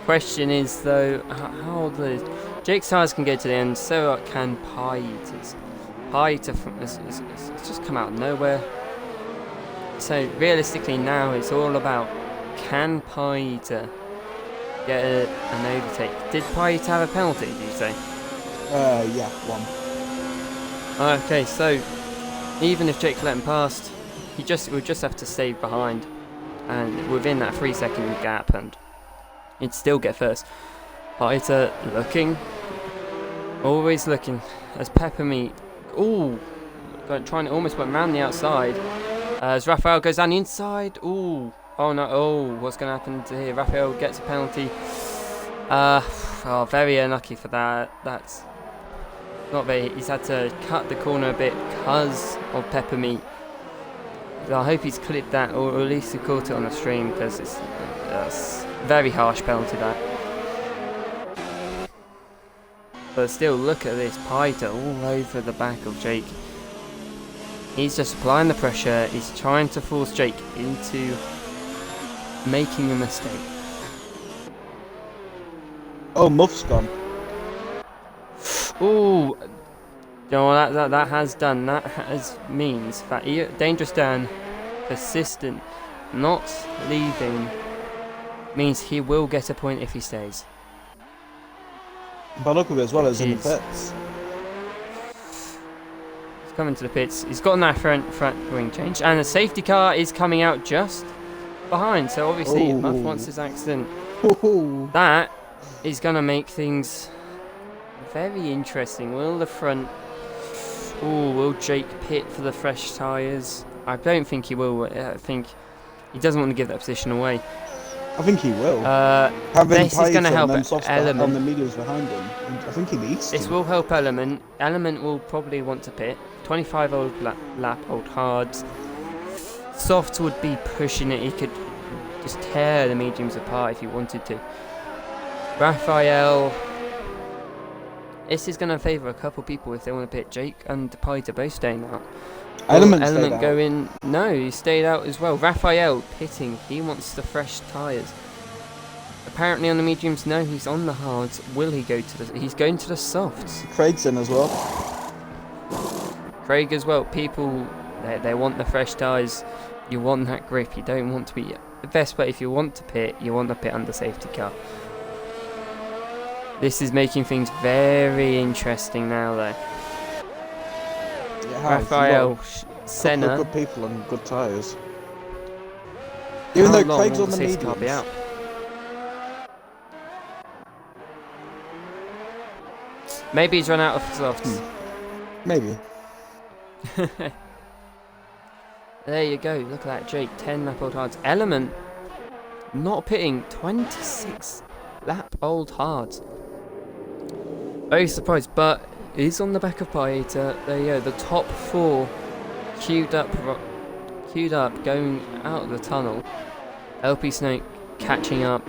Question is though, how old is Jake's tires can go to the end, so can Paita's. Paita it's just come out of nowhere. So realistically now it's all about, can Paita get an overtake? Did Paita have a penalty, did you say? Yeah, 1. Okay, so even if Jake let him past, would just have to stay behind, and within that 3-second gap, and he'd still get first. Paita looking, always looking, as Peppermeat, trying to almost went round the outside, as Raphael goes down the inside. Oh no, what's going to happen to here? Raphael gets a penalty. Very unlucky for that. That's not very. He's had to cut the corner a bit because of Peppermeat. I hope he's clipped that, or at least he caught it on the stream, because it's very harsh penalty that. But still, look at this, Paita all over the back of Jake. He's just applying the pressure. He's trying to force Jake into making a mistake. Oh, Muff's gone. Ooh, no, that has done. That means that Dangerous Dan, persistent, not leaving, means he will get a point if he stays. But look at it as well as in the pits. He's coming to the pits. He's got that front wing change, and the safety car is coming out just behind. So obviously, Muff wants his accident. That is going to make things very interesting. Will the front? Will Jake pit for the fresh tyres? I don't think he will. I think he doesn't want to give that position away. I think he will. This is going to help Element. On the mediums behind him. I think he needs to. This will help Element. Element will probably want to pit. 25 old lap old hards. Softs would be pushing it. He could just tear the mediums apart if he wanted to. Raphael. This is going to favour a couple people if they want to pit. Jake and Paita both staying out. Element going. No, he stayed out as well. Raphael pitting. He wants the fresh tyres. Apparently on the mediums, no, he's on the hards. Will he go to the? He's going to the softs. Craig's in as well. Craig as well. People, they want the fresh tyres. You want that grip. You don't want to be the best way. If you want to pit, you want to pit under safety car. This is making things very interesting now, though. Raphael, Senna. Good people and good tyres. Even though Craig's on the mediums. Maybe he's run out of softs. Maybe. There you go. Look at that, Jake. 10 lap old hards. Element not pitting. 26 lap old hards. Very surprised, but is on the back of Paita. There you go. The top 4 queued up, going out of the tunnel. LP Snake catching up.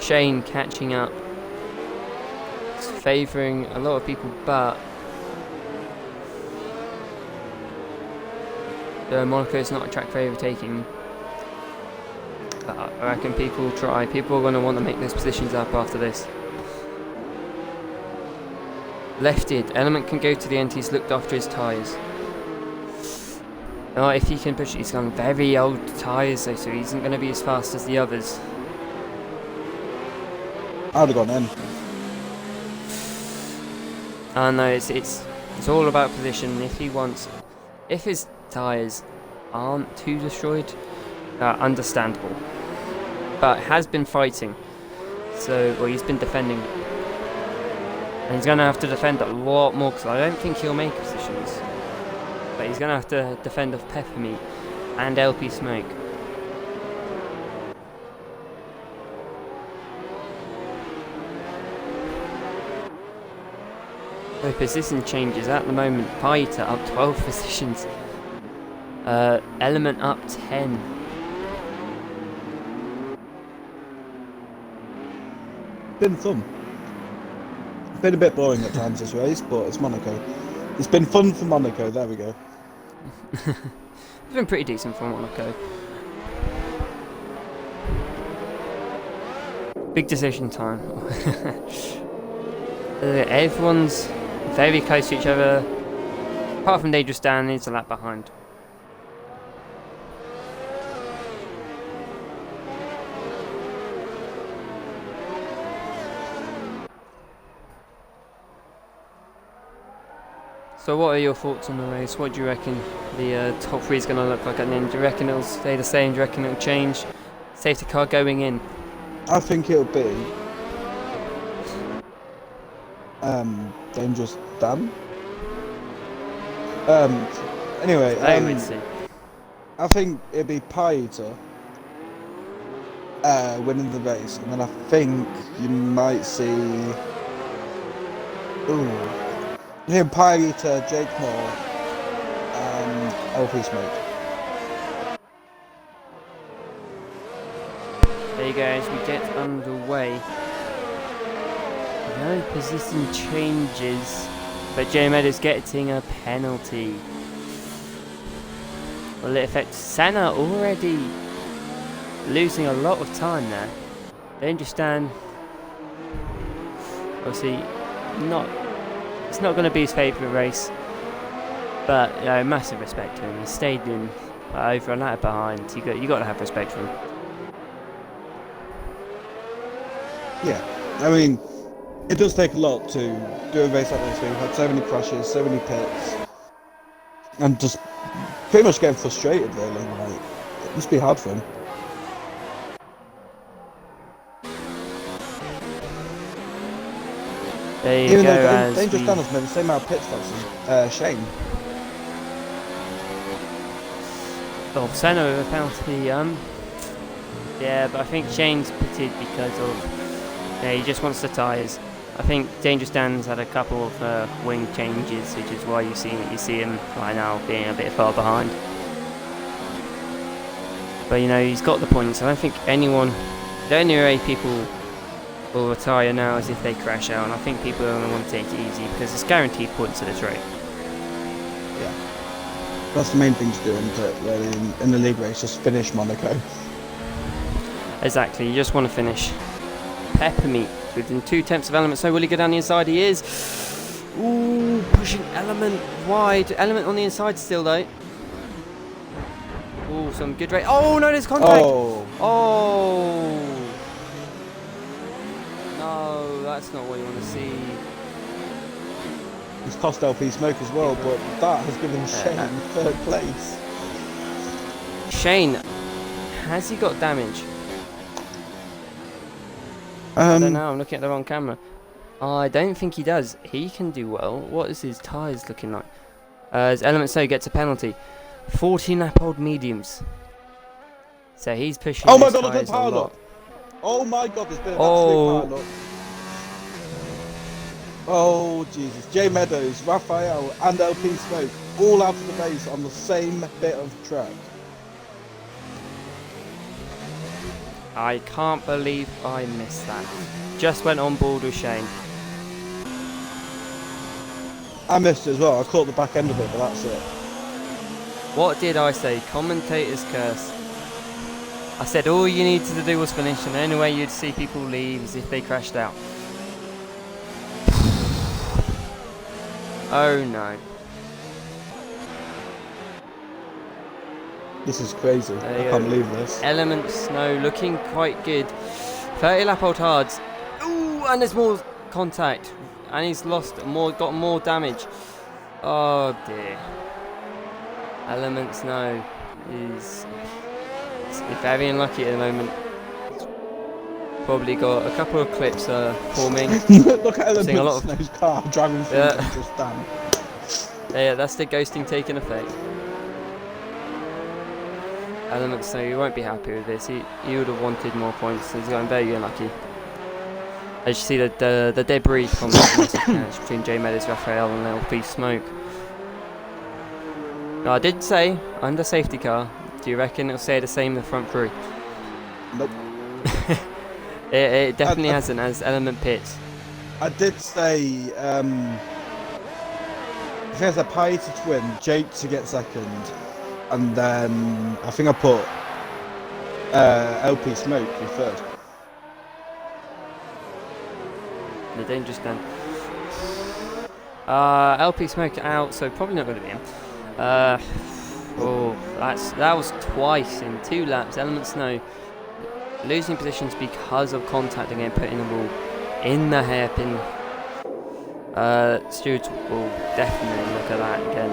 Shane catching up. It's favouring a lot of people, but Monaco is not a track for overtaking. But I reckon people will try. People are going to want to make those positions up after this. Lefted, Element can go to the end. He's looked after his tyres. If he can push it, he's got very old tyres though, so he isn't going to be as fast as the others. I'd have gone in. No, it's all about position. If his tyres aren't too destroyed, understandable. But has been fighting, well, he's been defending. And he's going to have to defend a lot more, because I don't think he'll make positions. But he's going to have to defend off Peppermeat and LP Smoke. So position changes at the moment. Paita up 12 positions. Element up 10. Been thumb. been a bit boring at times this race, but it's Monaco. It's been fun for Monaco. There we go. It's been pretty decent for Monaco. Big decision time. Everyone's very close to each other. Apart from Dangerous Dan, he's a lap behind. So what are your thoughts on the race? What do you reckon the top three is going to look like at the end? Do you reckon it'll stay the same? Do you reckon it'll change? Safety car going in? I think it'll be Dangerous Dan. Anyway, I think it'll be Pie Eater winning the race, and then I think you might see him, Pie Eater, Jake Moore, and LP Smoke. There you go, as we get underway. No position changes, but J Meadows getting a penalty. Will it affect Senna already losing a lot of time there? Dangerous Dan, obviously it's not going to be his favourite race, but massive respect to him. He stayed in over a lap behind. You got to have respect for him. Yeah, I mean, it does take a lot to do a race like this. We've had so many crashes, so many pits, and just pretty much getting frustrated. Really, like, it must be hard for him. There you Even go. though Dangerous Dan has made the same amount of pit stops as Shane. Oh, Senna with a penalty. Yeah, but I think Shane's pitted because of he just wants the tyres. I think Dangerous Dan's had a couple of wing changes, which is why you see him right now being a bit far behind. But he's got the points. I don't think the only way people will retire now is if they crash out, and I think people are going to want to take it easy because it's guaranteed points at this rate. Yeah, that's the main thing to do in the league race. Just finish Monaco. Exactly, you just want to finish. Peppermeat within 2/10 of Element. So will he go down the inside? He is. Ooh, pushing Element wide. Element on the inside still though. Ooh, some good rate. Oh no, there's contact. Oh. No, that's not what you want to see. It's cost LP Smoke as well, but that has given Shane third place. Shane, has he got damage? I don't know, I'm looking at the wrong camera. I don't think he does. He can do well. What is his tyres looking like? As Element So gets a penalty. 14 lap old mediums. So he's pushing his tyres a lot. Oh my god, there's been an absolute pile up. Oh Jesus. J Meadows, Raphael and LP Smoke all out of the base on the same bit of track. I can't believe I missed that. Just went on board with Shane. I missed it as well. I caught the back end of it, but that's it. What did I say? Commentator's curse. I said all you needed to do was finish, and the only way you'd see people leave is if they crashed out. Oh no. This is crazy. I can't believe this. Element Snow looking quite good. 30 lap old hards. Ooh, and there's more contact. And he's got more damage. Oh dear. Element Snow is very unlucky at the moment. Probably got a couple of clips forming. Look at Element Snow's car driving through Dangerous Dan. Yeah, that's the ghosting taking effect. Element Snow, he won't be happy with this. He would have wanted more points. He's gotten very unlucky. As you see the debris from the match between J Meadows, Raphael and LP Smoke. Now, I did say, under safety car, do you reckon it'll stay the same in the front crew? Nope. it definitely hasn't, as Element pits. I did say if there's a pie to win, Jake to get second, and then I think I put LP Smoke for third. The dangerous stand. LP Smoke out, so probably not going to be him. That was twice in 2 laps. Element Snow losing positions because of contact again, putting the ball in the hairpin. Stewards will definitely look at that again.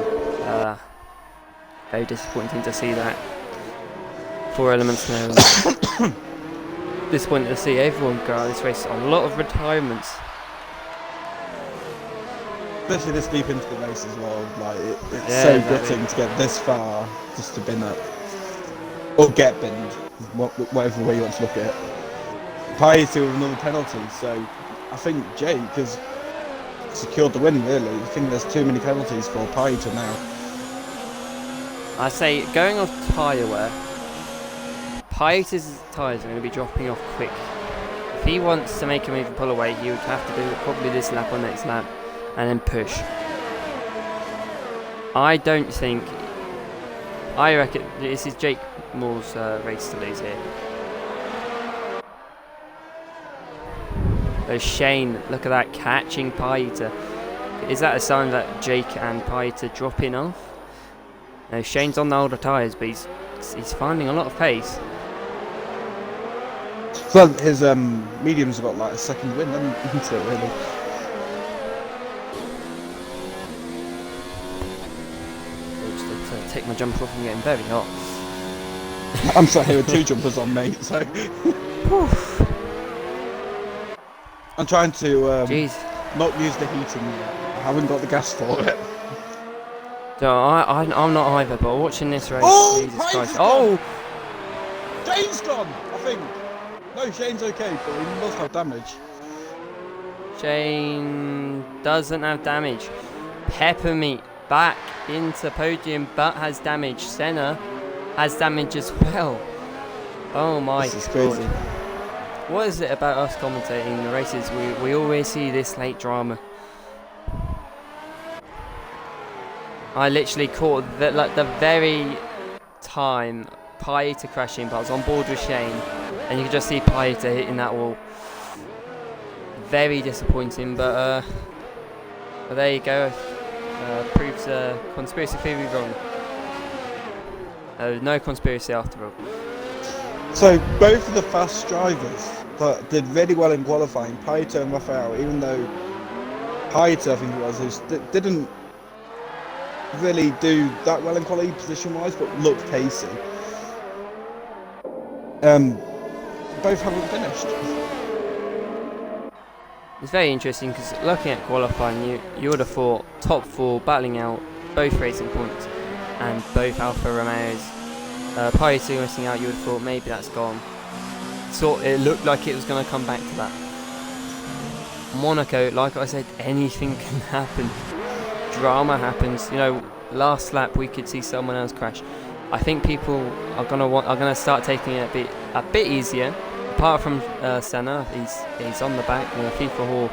Very disappointing to see that for Element Snow. Disappointing to see everyone go out of this race. A lot of retirements. Especially this deep into the race as well. Like it's Yeah, so exactly. gutting to get this far just to bin up or get binned, whatever way you want to look at it. Pie to another penalty, so I think Jake has secured the win. Really, I think there's too many penalties for Pie to now. I say going off tyre wear, Pieter's tyres are going to be dropping off quick. If he wants to make a move and pull away, he would have to do it probably this lap or next lap, and then push. I reckon this is Jake Moore's race to lose here. There's Shane, look at that, catching Pieter. Is that a sign that Jake and Pieter dropping off? No, Shane's on the older tyres, but he's finding a lot of pace. Well, his mediums have got like a second win, haven't it, really? Just to take my jumper off and getting very hot. I'm sat here with 2 jumpers on, mate, so... I'm trying to not use the heating yet. I haven't got the gas for it. No, I'm not either, but watching this race, Oh, Jesus Pieter's Christ. gone. Oh! Shane's gone, I think. No, Shane's okay, but he must have damage. Shane doesn't have damage. Peppermeat back into podium, but has damage. Senna has damage as well. Oh my This is God. crazy. What is it about us commentating the races? We always see this late drama. I literally caught the very time Pieter crashing, but I was on board with Shane, and you could just see Pieter hitting that wall. Very disappointing, but there you go. Proves conspiracy theory wrong. No conspiracy after all. So, both of the fast drivers that did really well in qualifying, Pieter and Raphael, even though Pieter, I think it was, who didn't really do that well in quality position-wise, but looked pacey. Both haven't finished. It's very interesting because looking at qualifying, you would have thought top 4 battling out both racing points and both Alfa Romeos. Pieter missing out, you would have thought maybe that's gone. It looked like it was going to come back to that. Monaco, like I said, anything can happen. Drama happens. You know, last lap we could see someone else crash. I think people are gonna start taking it a bit easier. Apart from Senna, he's on the back. You know, FIFA Hall.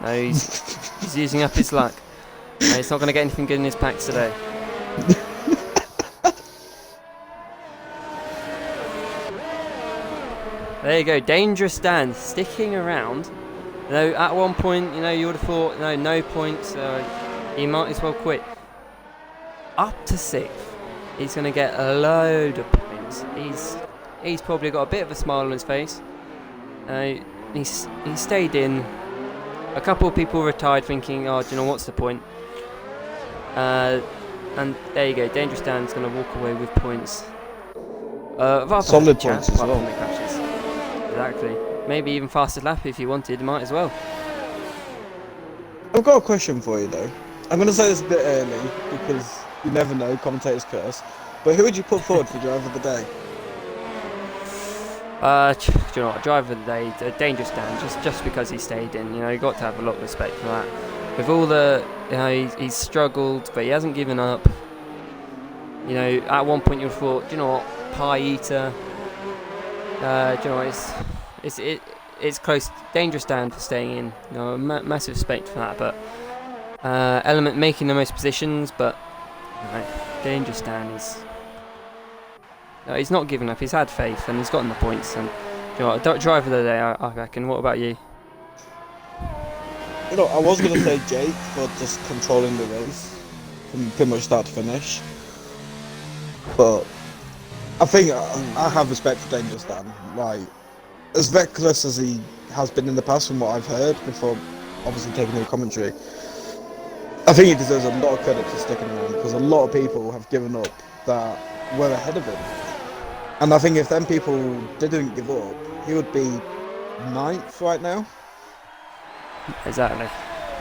No, he's using up his luck. No, he's not gonna get anything good in his pack today. There you go, dangerous Dan sticking around. You know, at one point, you know, you would have thought, no points. He might as well quit. Up to 6th, he's going to get a load of points. He's probably got a bit of a smile on his face. He stayed in. A couple of people retired thinking, oh, do you know what's the point? And there you go, dangerous Dan's going to walk away with points. Solid points as well. Exactly. Maybe even fastest lap if you wanted, might as well. I've got a question for you though. I'm going to say this a bit early because you never know, commentators curse. But who would you put forward for driver of the day? Do you know what? Driver of the day, dangerous Dan, just because he stayed in. You know, you got to have a lot of respect for that. With all the, you know, he's struggled, but he hasn't given up. You know, at one point you thought, do you know what? Pie eater. Do you know what? it's close, dangerous Dan for staying in. You know, massive respect for that. But Element making the most positions, but you know, dangerous Dan is. No, he's not given up. He's had faith and he's gotten the points. And you know, driver of the day, I reckon. What about you? You know, I was going to say Jake for just controlling the race from pretty much start to finish. But I think I have respect for Dangerous Dan. Like, as reckless as he has been in the past from what I've heard, before obviously taking the commentary, I think he deserves a lot of credit for sticking around, because a lot of people have given up that were ahead of him. And I think if them people didn't give up, he would be 9th right now. Exactly.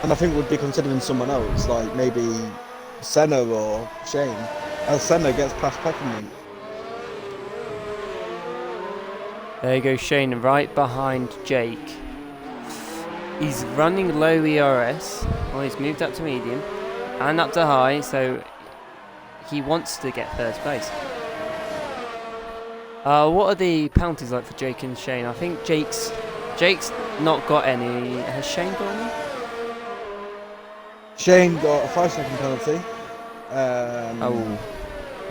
And I think we'd be considering someone else, like maybe Senna or Shane, as Senna gets past Peppermint. There you go, Shane, right behind Jake. He's running low ERS. Well, he's moved up to medium and up to high, so he wants to get first place. What are the penalties like for Jake and Shane? I think Jake's not got any. Has Shane got any? Shane got a 5-second penalty.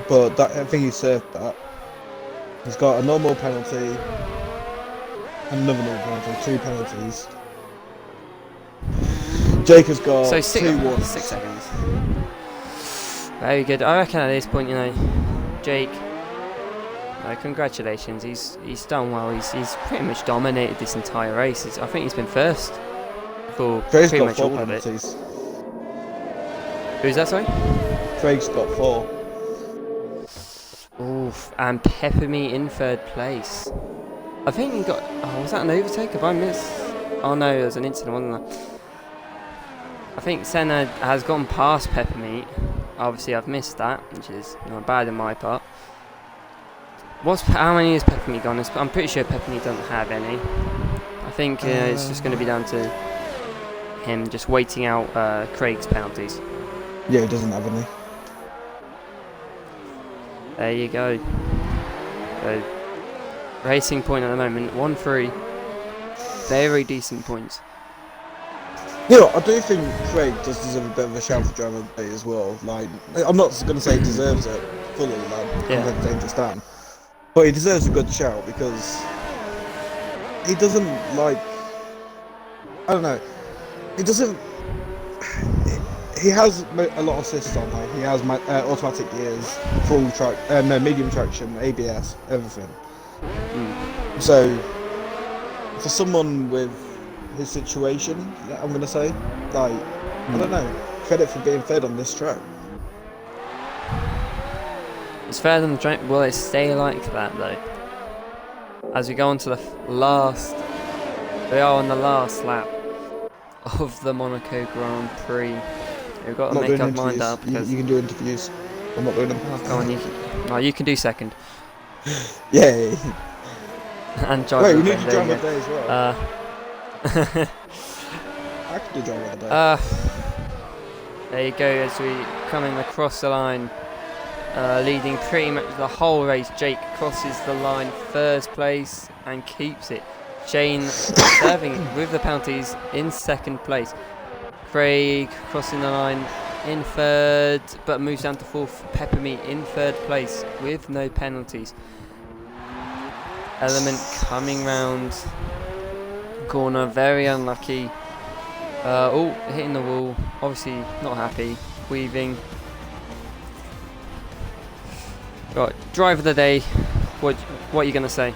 But that, I think he served that. He's got a normal penalty, another normal penalty, 2 penalties. Jake has got So 2-1. 6 seconds. Very good. I reckon at this point, you know, Jake. Congratulations. He's done well. He's pretty much dominated this entire race. I think he's been first for Craig's pretty got much 4 all of it. penalties. Who's that? Sorry. Craig's got 4. Oof, and Peppermint in 3rd place. I think he got. Oh, was that an overtake? Have I missed? Oh no, there was an incident, wasn't there? I think Senna has gone past Peppermint. Obviously, I've missed that, which is bad on my part. How many has Peppermint gone? I'm pretty sure Peppermint doesn't have any. I think it's just going to be down to him just waiting out Craig's penalties. Yeah, he doesn't have any. There you go. So, racing point at the moment, 1-3. Very decent points. You know, I do think Craig does deserve a bit of a shout for driver of the day as well. Like, I'm not going to say he deserves it fully, like, compared to Dangerous Dan. But he deserves a good shout because he doesn't, like, I don't know, he doesn't, he has a lot of assists on there. He has automatic gears, full track, medium traction, ABS, everything. So, for someone with his situation, I'm going to say, like, I don't know, credit for being third on this track. It's fair than the track. Will it stay like that though? As we go on to the last, we are on the last lap of the Monaco Grand Prix. We've got to make our mind up. You can do interviews. I'm not doing them. Oh, go on, you can do second. Yay! And driver. Wait, we need to drive a day as well. I can do driver of the day. There you go. As we coming across the line. Leading pretty much the whole race. Jake crosses the line 1st place and keeps it. Shane serving with the penalties in 2nd place. Craig crossing the line in 3rd but moves down to 4th. Peppermint in 3rd place with no penalties. Element coming round corner, very unlucky. Hitting the wall, obviously not happy. Weaving. Right, driver of the day. What are you gonna say?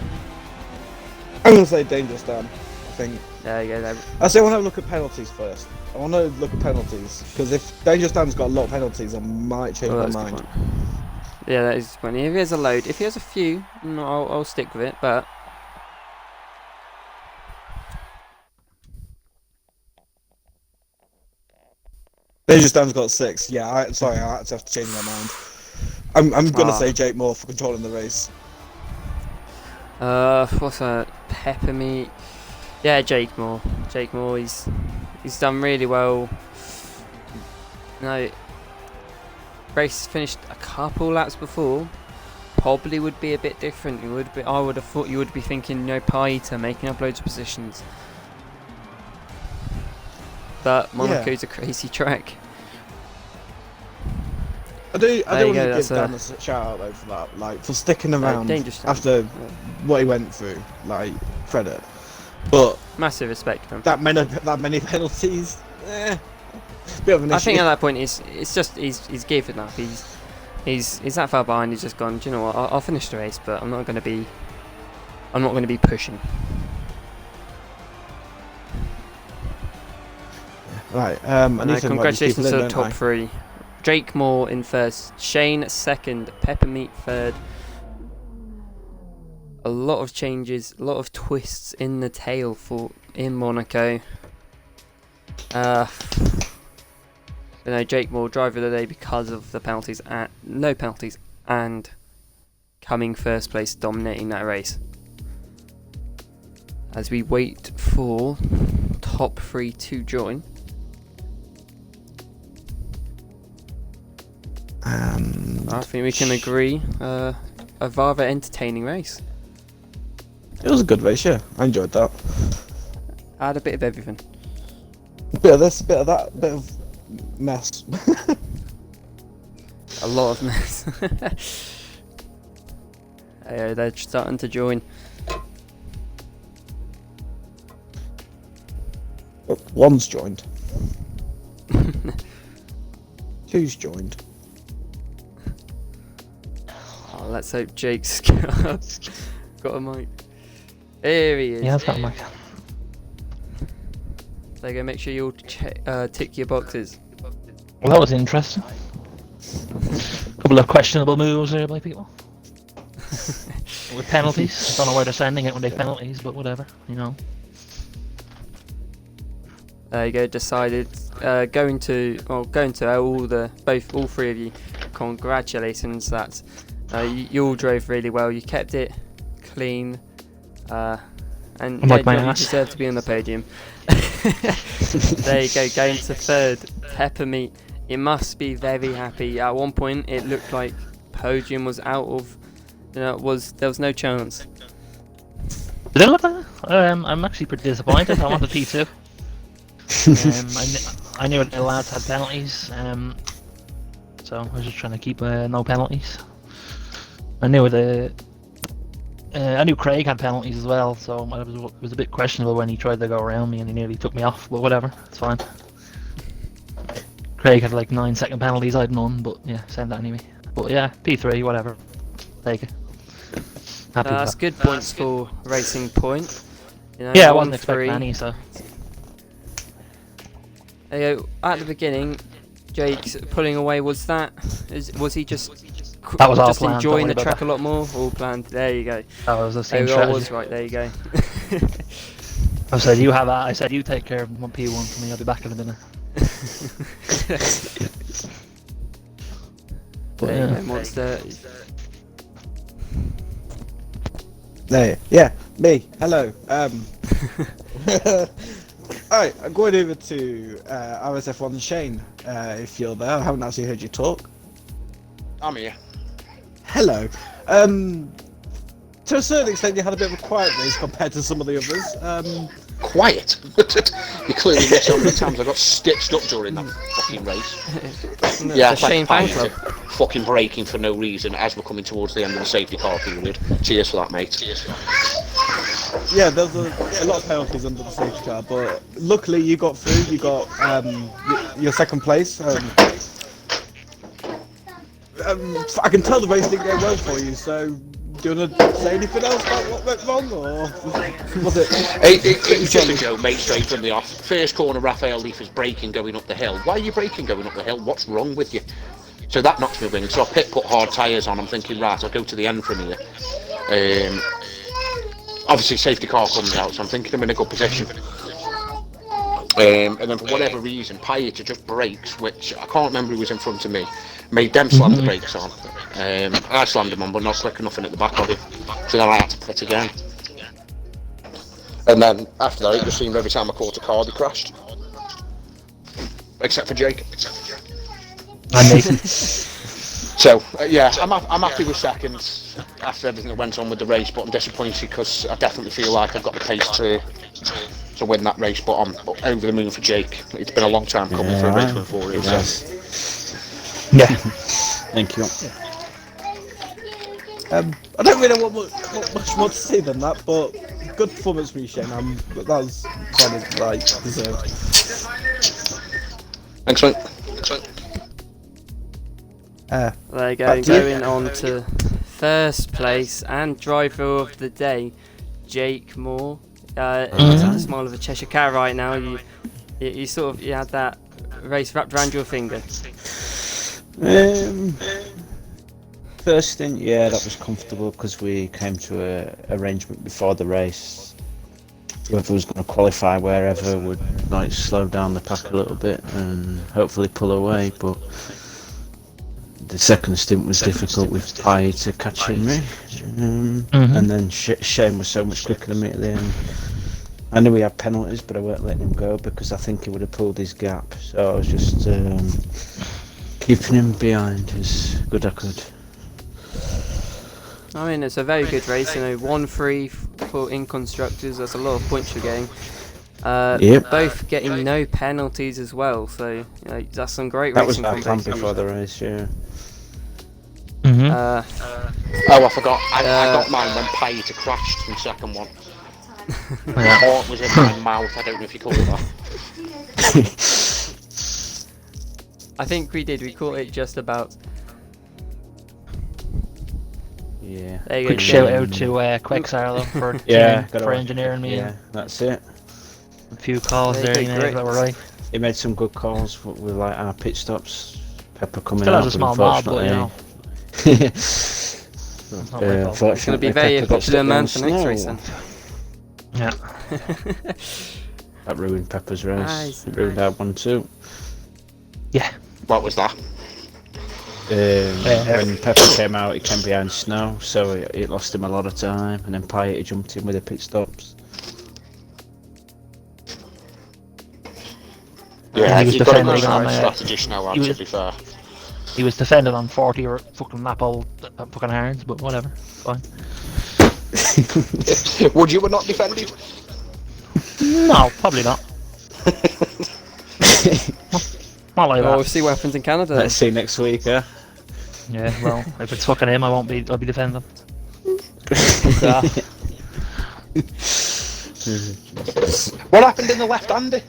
I'm gonna say Dangerous Dan. I think. There you go. There. I say I want to look at penalties first. I want to look at penalties because if Dangerous Dan's got a lot of penalties, I might change my mind. Yeah, that is funny. If he has a load, if he has a few, I'll stick with it. But Dangerous Dan's got 6. Yeah, I actually have to change my mind. I'm gonna say Jake Moore for controlling the race. What's that? Peppermint. Yeah, Jake Moore. Jake Moore. He's done really well. Race finished a couple laps before, probably would be a bit different. I would have thought you would be thinking, you know, Paita making up loads of positions. But Monaco's a crazy track. I do want to give that's Dan a shout out though for that, like for sticking around dangerous after what he went through. Like credit, but massive respect for him. that many penalties, bit of an issue. I think at that point it's just he's given up. He's that far behind. He's just gone. Do you know what? I'll finish the race, but I'm not going to be pushing. Right. I need to congratulations to the top I? 3. Jake Moore in first, Shane second, Peppermeat third. A lot of changes, a lot of twists in the tail in Monaco. Jake Moore, driver of the day because of the penalties, no penalties, and coming first place, dominating that race. As we wait for top 3 to join. I think we can agree, a rather entertaining race. It was a good race, yeah. I enjoyed that. I had a bit of everything. A bit of this, a bit of that, a bit of mess. A lot of mess. They're starting to join. One's joined. Two's joined. Oh, let's hope Jake's got a mic. Here he is. Yeah, I've got a mic. There you go, make sure you all tick your boxes. Well, that was interesting. Couple of questionable moves there by people. With penalties. I don't know where they're sending it when they penalties, but whatever, you know. There you go, decided. Going to all 3 of you. Congratulations, that you all drove really well. You kept it clean, and Like my you ass. deserve to be on the podium. There you go, going to third, Peppermeat. You must be very happy. At one point, it looked like podium was out of. There was no chance. Did it look like that? I'm actually pretty disappointed. I wanted P2. I knew the lads had penalties, so I was just trying to keep no penalties. I knew Craig had penalties as well, so it was a bit questionable when he tried to go around me and he nearly took me off, but whatever, it's fine. Craig had like 9-second penalties, I had none, but yeah, send that anyway. But yeah, P3, whatever, take it. Happy with That's that. good points for Racing Point. You know, Yeah, I wasn't expecting 1-3. any, so. There you go. At the beginning, Jake's pulling away. Was he just That was all planned, don't enjoying worry the about track that. a lot more? All planned. There you go. That was the There same you go. strategy. Was right. There you go. I said you have that. I said you take care of P1 for me. I'll be back in a minute. There you go, Monster. There, yeah, me. Hello. Alright, I'm going over to RSF1 Shane, if you're there. I haven't actually heard you talk. I'm here. Hello. To a certain extent, you had a bit of a quiet race compared to some of the others. Quiet. You clearly missed how many times I got stitched up during that fucking race. Yeah, the Shane fan club. Fucking braking for no reason as we're coming towards the end of the safety car period. Cheers for that, mate. Cheers. Yeah, there's a lot of penalties under the safety car, but luckily you got through. You got your second place. I can tell the race didn't go well for you, so do you want to say anything else about what went wrong, or was it? It was just a joke, mate, straight from the off. First corner, Raphael Leaf is braking going up the hill. Why are you braking going up the hill? What's wrong with you? So that knocks me wing. So I put hard tyres on. I'm thinking, right, I'll go to the end from here. Obviously, safety car comes out, so I'm thinking I'm in a good position. And then for whatever reason, Pieta just brakes, which I can't remember who was in front of me. Made them slam the brakes on. I slammed them on, but not quick enough in at the back of it. So then I had to pit again. And then after that, it just seemed every time I caught a car, they crashed. Except for Jake. And Nathan. So yeah, I'm happy with second after everything that went on with the race, but I'm disappointed because I definitely feel like I've got the pace to win that race. But I'm over the moon for Jake. It's been a long time coming for a race win for him. So. Yeah. Thank you. I don't really want much more to say than that, but good performance from you, Shane. That was kind of like deserved. Thanks, mate. There you go. Going on to first place and driver of the day, Jake Moore. He's had the smile of a Cheshire Cat right now. You sort of had that race wrapped around your finger. First stint, yeah, that was comfortable because we came to a arrangement before the race. Whoever was going to qualify wherever would like slow down the pack a little bit and hopefully pull away. But the second stint was difficult with Pai to catch me, and then Shane was so much quicker than me at the end. I knew we had penalties, but I weren't letting him go because I think he would have pulled his gap. So I was just keeping him behind as good as I could. I mean, it's a very good race. 1-3 for in constructors. That's a lot of points you're getting. Both getting no penalties as well. So that's some great racing. That was my plan before the race, yeah. I forgot. I got mine when Payet crashed in the second one. Or it was in my mouth. I don't know if you call it that. I think we did. We caught it just about. Yeah. Quick shout out to CCRL for engineering me. Yeah, that's it. A few calls there, you know, that were right. He made some good calls with like our pit stops. Pepper coming Still out, has a small mob, but you know. It's going to be very popular man for next race then. Yeah. That ruined Pepper's race. It ruined our one too. Yeah. What was that? When Pepper came out, he came behind Snow, so it lost him a lot of time, and then Payet jumped in with the pit stops. Yeah, he was you've got a defending on strategy Snow, to be fair. He was defending on 40 or fucking lap old fucking irons, but whatever, fine. Would you have not defended? No, probably not. Not like that. We'll see what happens in Canada. Let's see next week, yeah? Yeah, well, if it's fucking him, I'll be defending. What happened in the left-hander?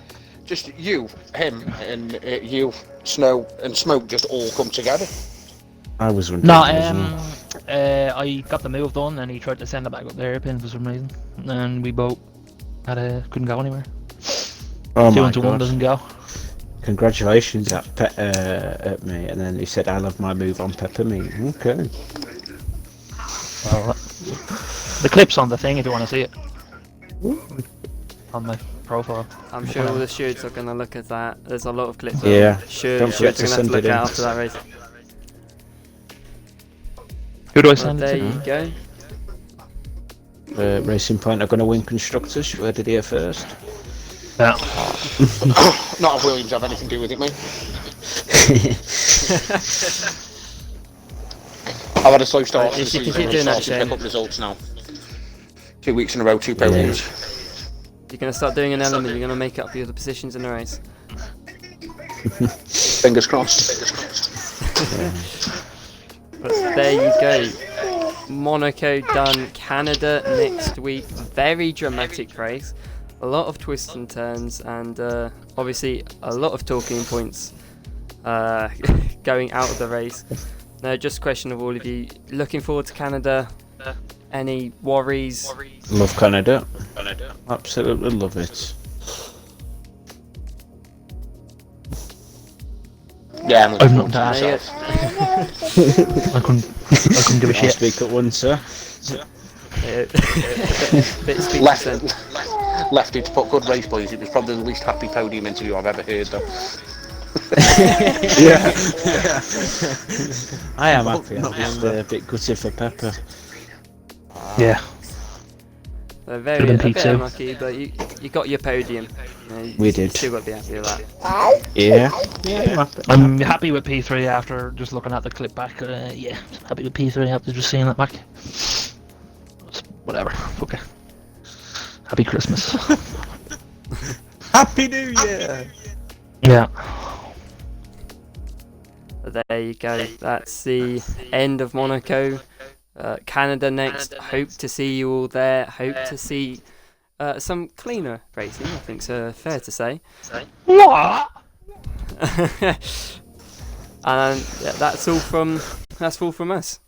Just you, him, and you, Snow, and Smoke just all come together? I was wondering. No, I got the move done and he tried to send it back up the airpin for some reason. And we both couldn't go anywhere. Oh 2 my into 1 God. doesn't go. Congratulations at me, and then he said I love my move on Peppermeat. Okay. Well, the clip's on the thing if you want to see it. On my profile. I'm sure all the stewards are going to look at that. There's a lot of clips. Yeah. Sure, Don't the stewards forget are to going to have to send look it at in. after that race. Who do I Well, send there it to? you go. Racing Point are going to win constructors. You heard it here first. Yeah. Not if Williams have anything to do with it, mate. I've had a slow start to the If you season. keep doing that, I'm starting to Shane. pick up results now. 2 weeks in a row, 2 podiums. You're going to start doing an element. You're going to make up the other positions in the race. Fingers crossed. But there you go. Monaco done. Canada next week. Very dramatic race. A lot of twists and turns, and obviously a lot of talking points going out of the race. Now, just a question of all of you. Looking forward to Canada. Any worries? Love Canada. Absolutely love it. Yeah, I'm I've looking not forward to to myself. I couldn't give a I'll shit. speak at once, sir. Bit of speech percent. Lefty to put good race boys. It was probably the least happy podium interview I've ever heard though. Yeah. I am happy. I'm just a bit gutted for Pepper. Yeah. Very Could've been a bit P2. unlucky, but you got your podium. You know, We did. Still got to be happy with that. Yeah. I'm happy with P3 after just looking at the clip back. Yeah, happy with P3 after just seeing that back. Whatever. Okay. Happy Christmas. Happy New Year. Yeah. But there you go. That's the end of Monaco. Canada next. Hope to see you all there. Hope to see some cleaner racing, I think's fair to say. What? And yeah, that's all from us.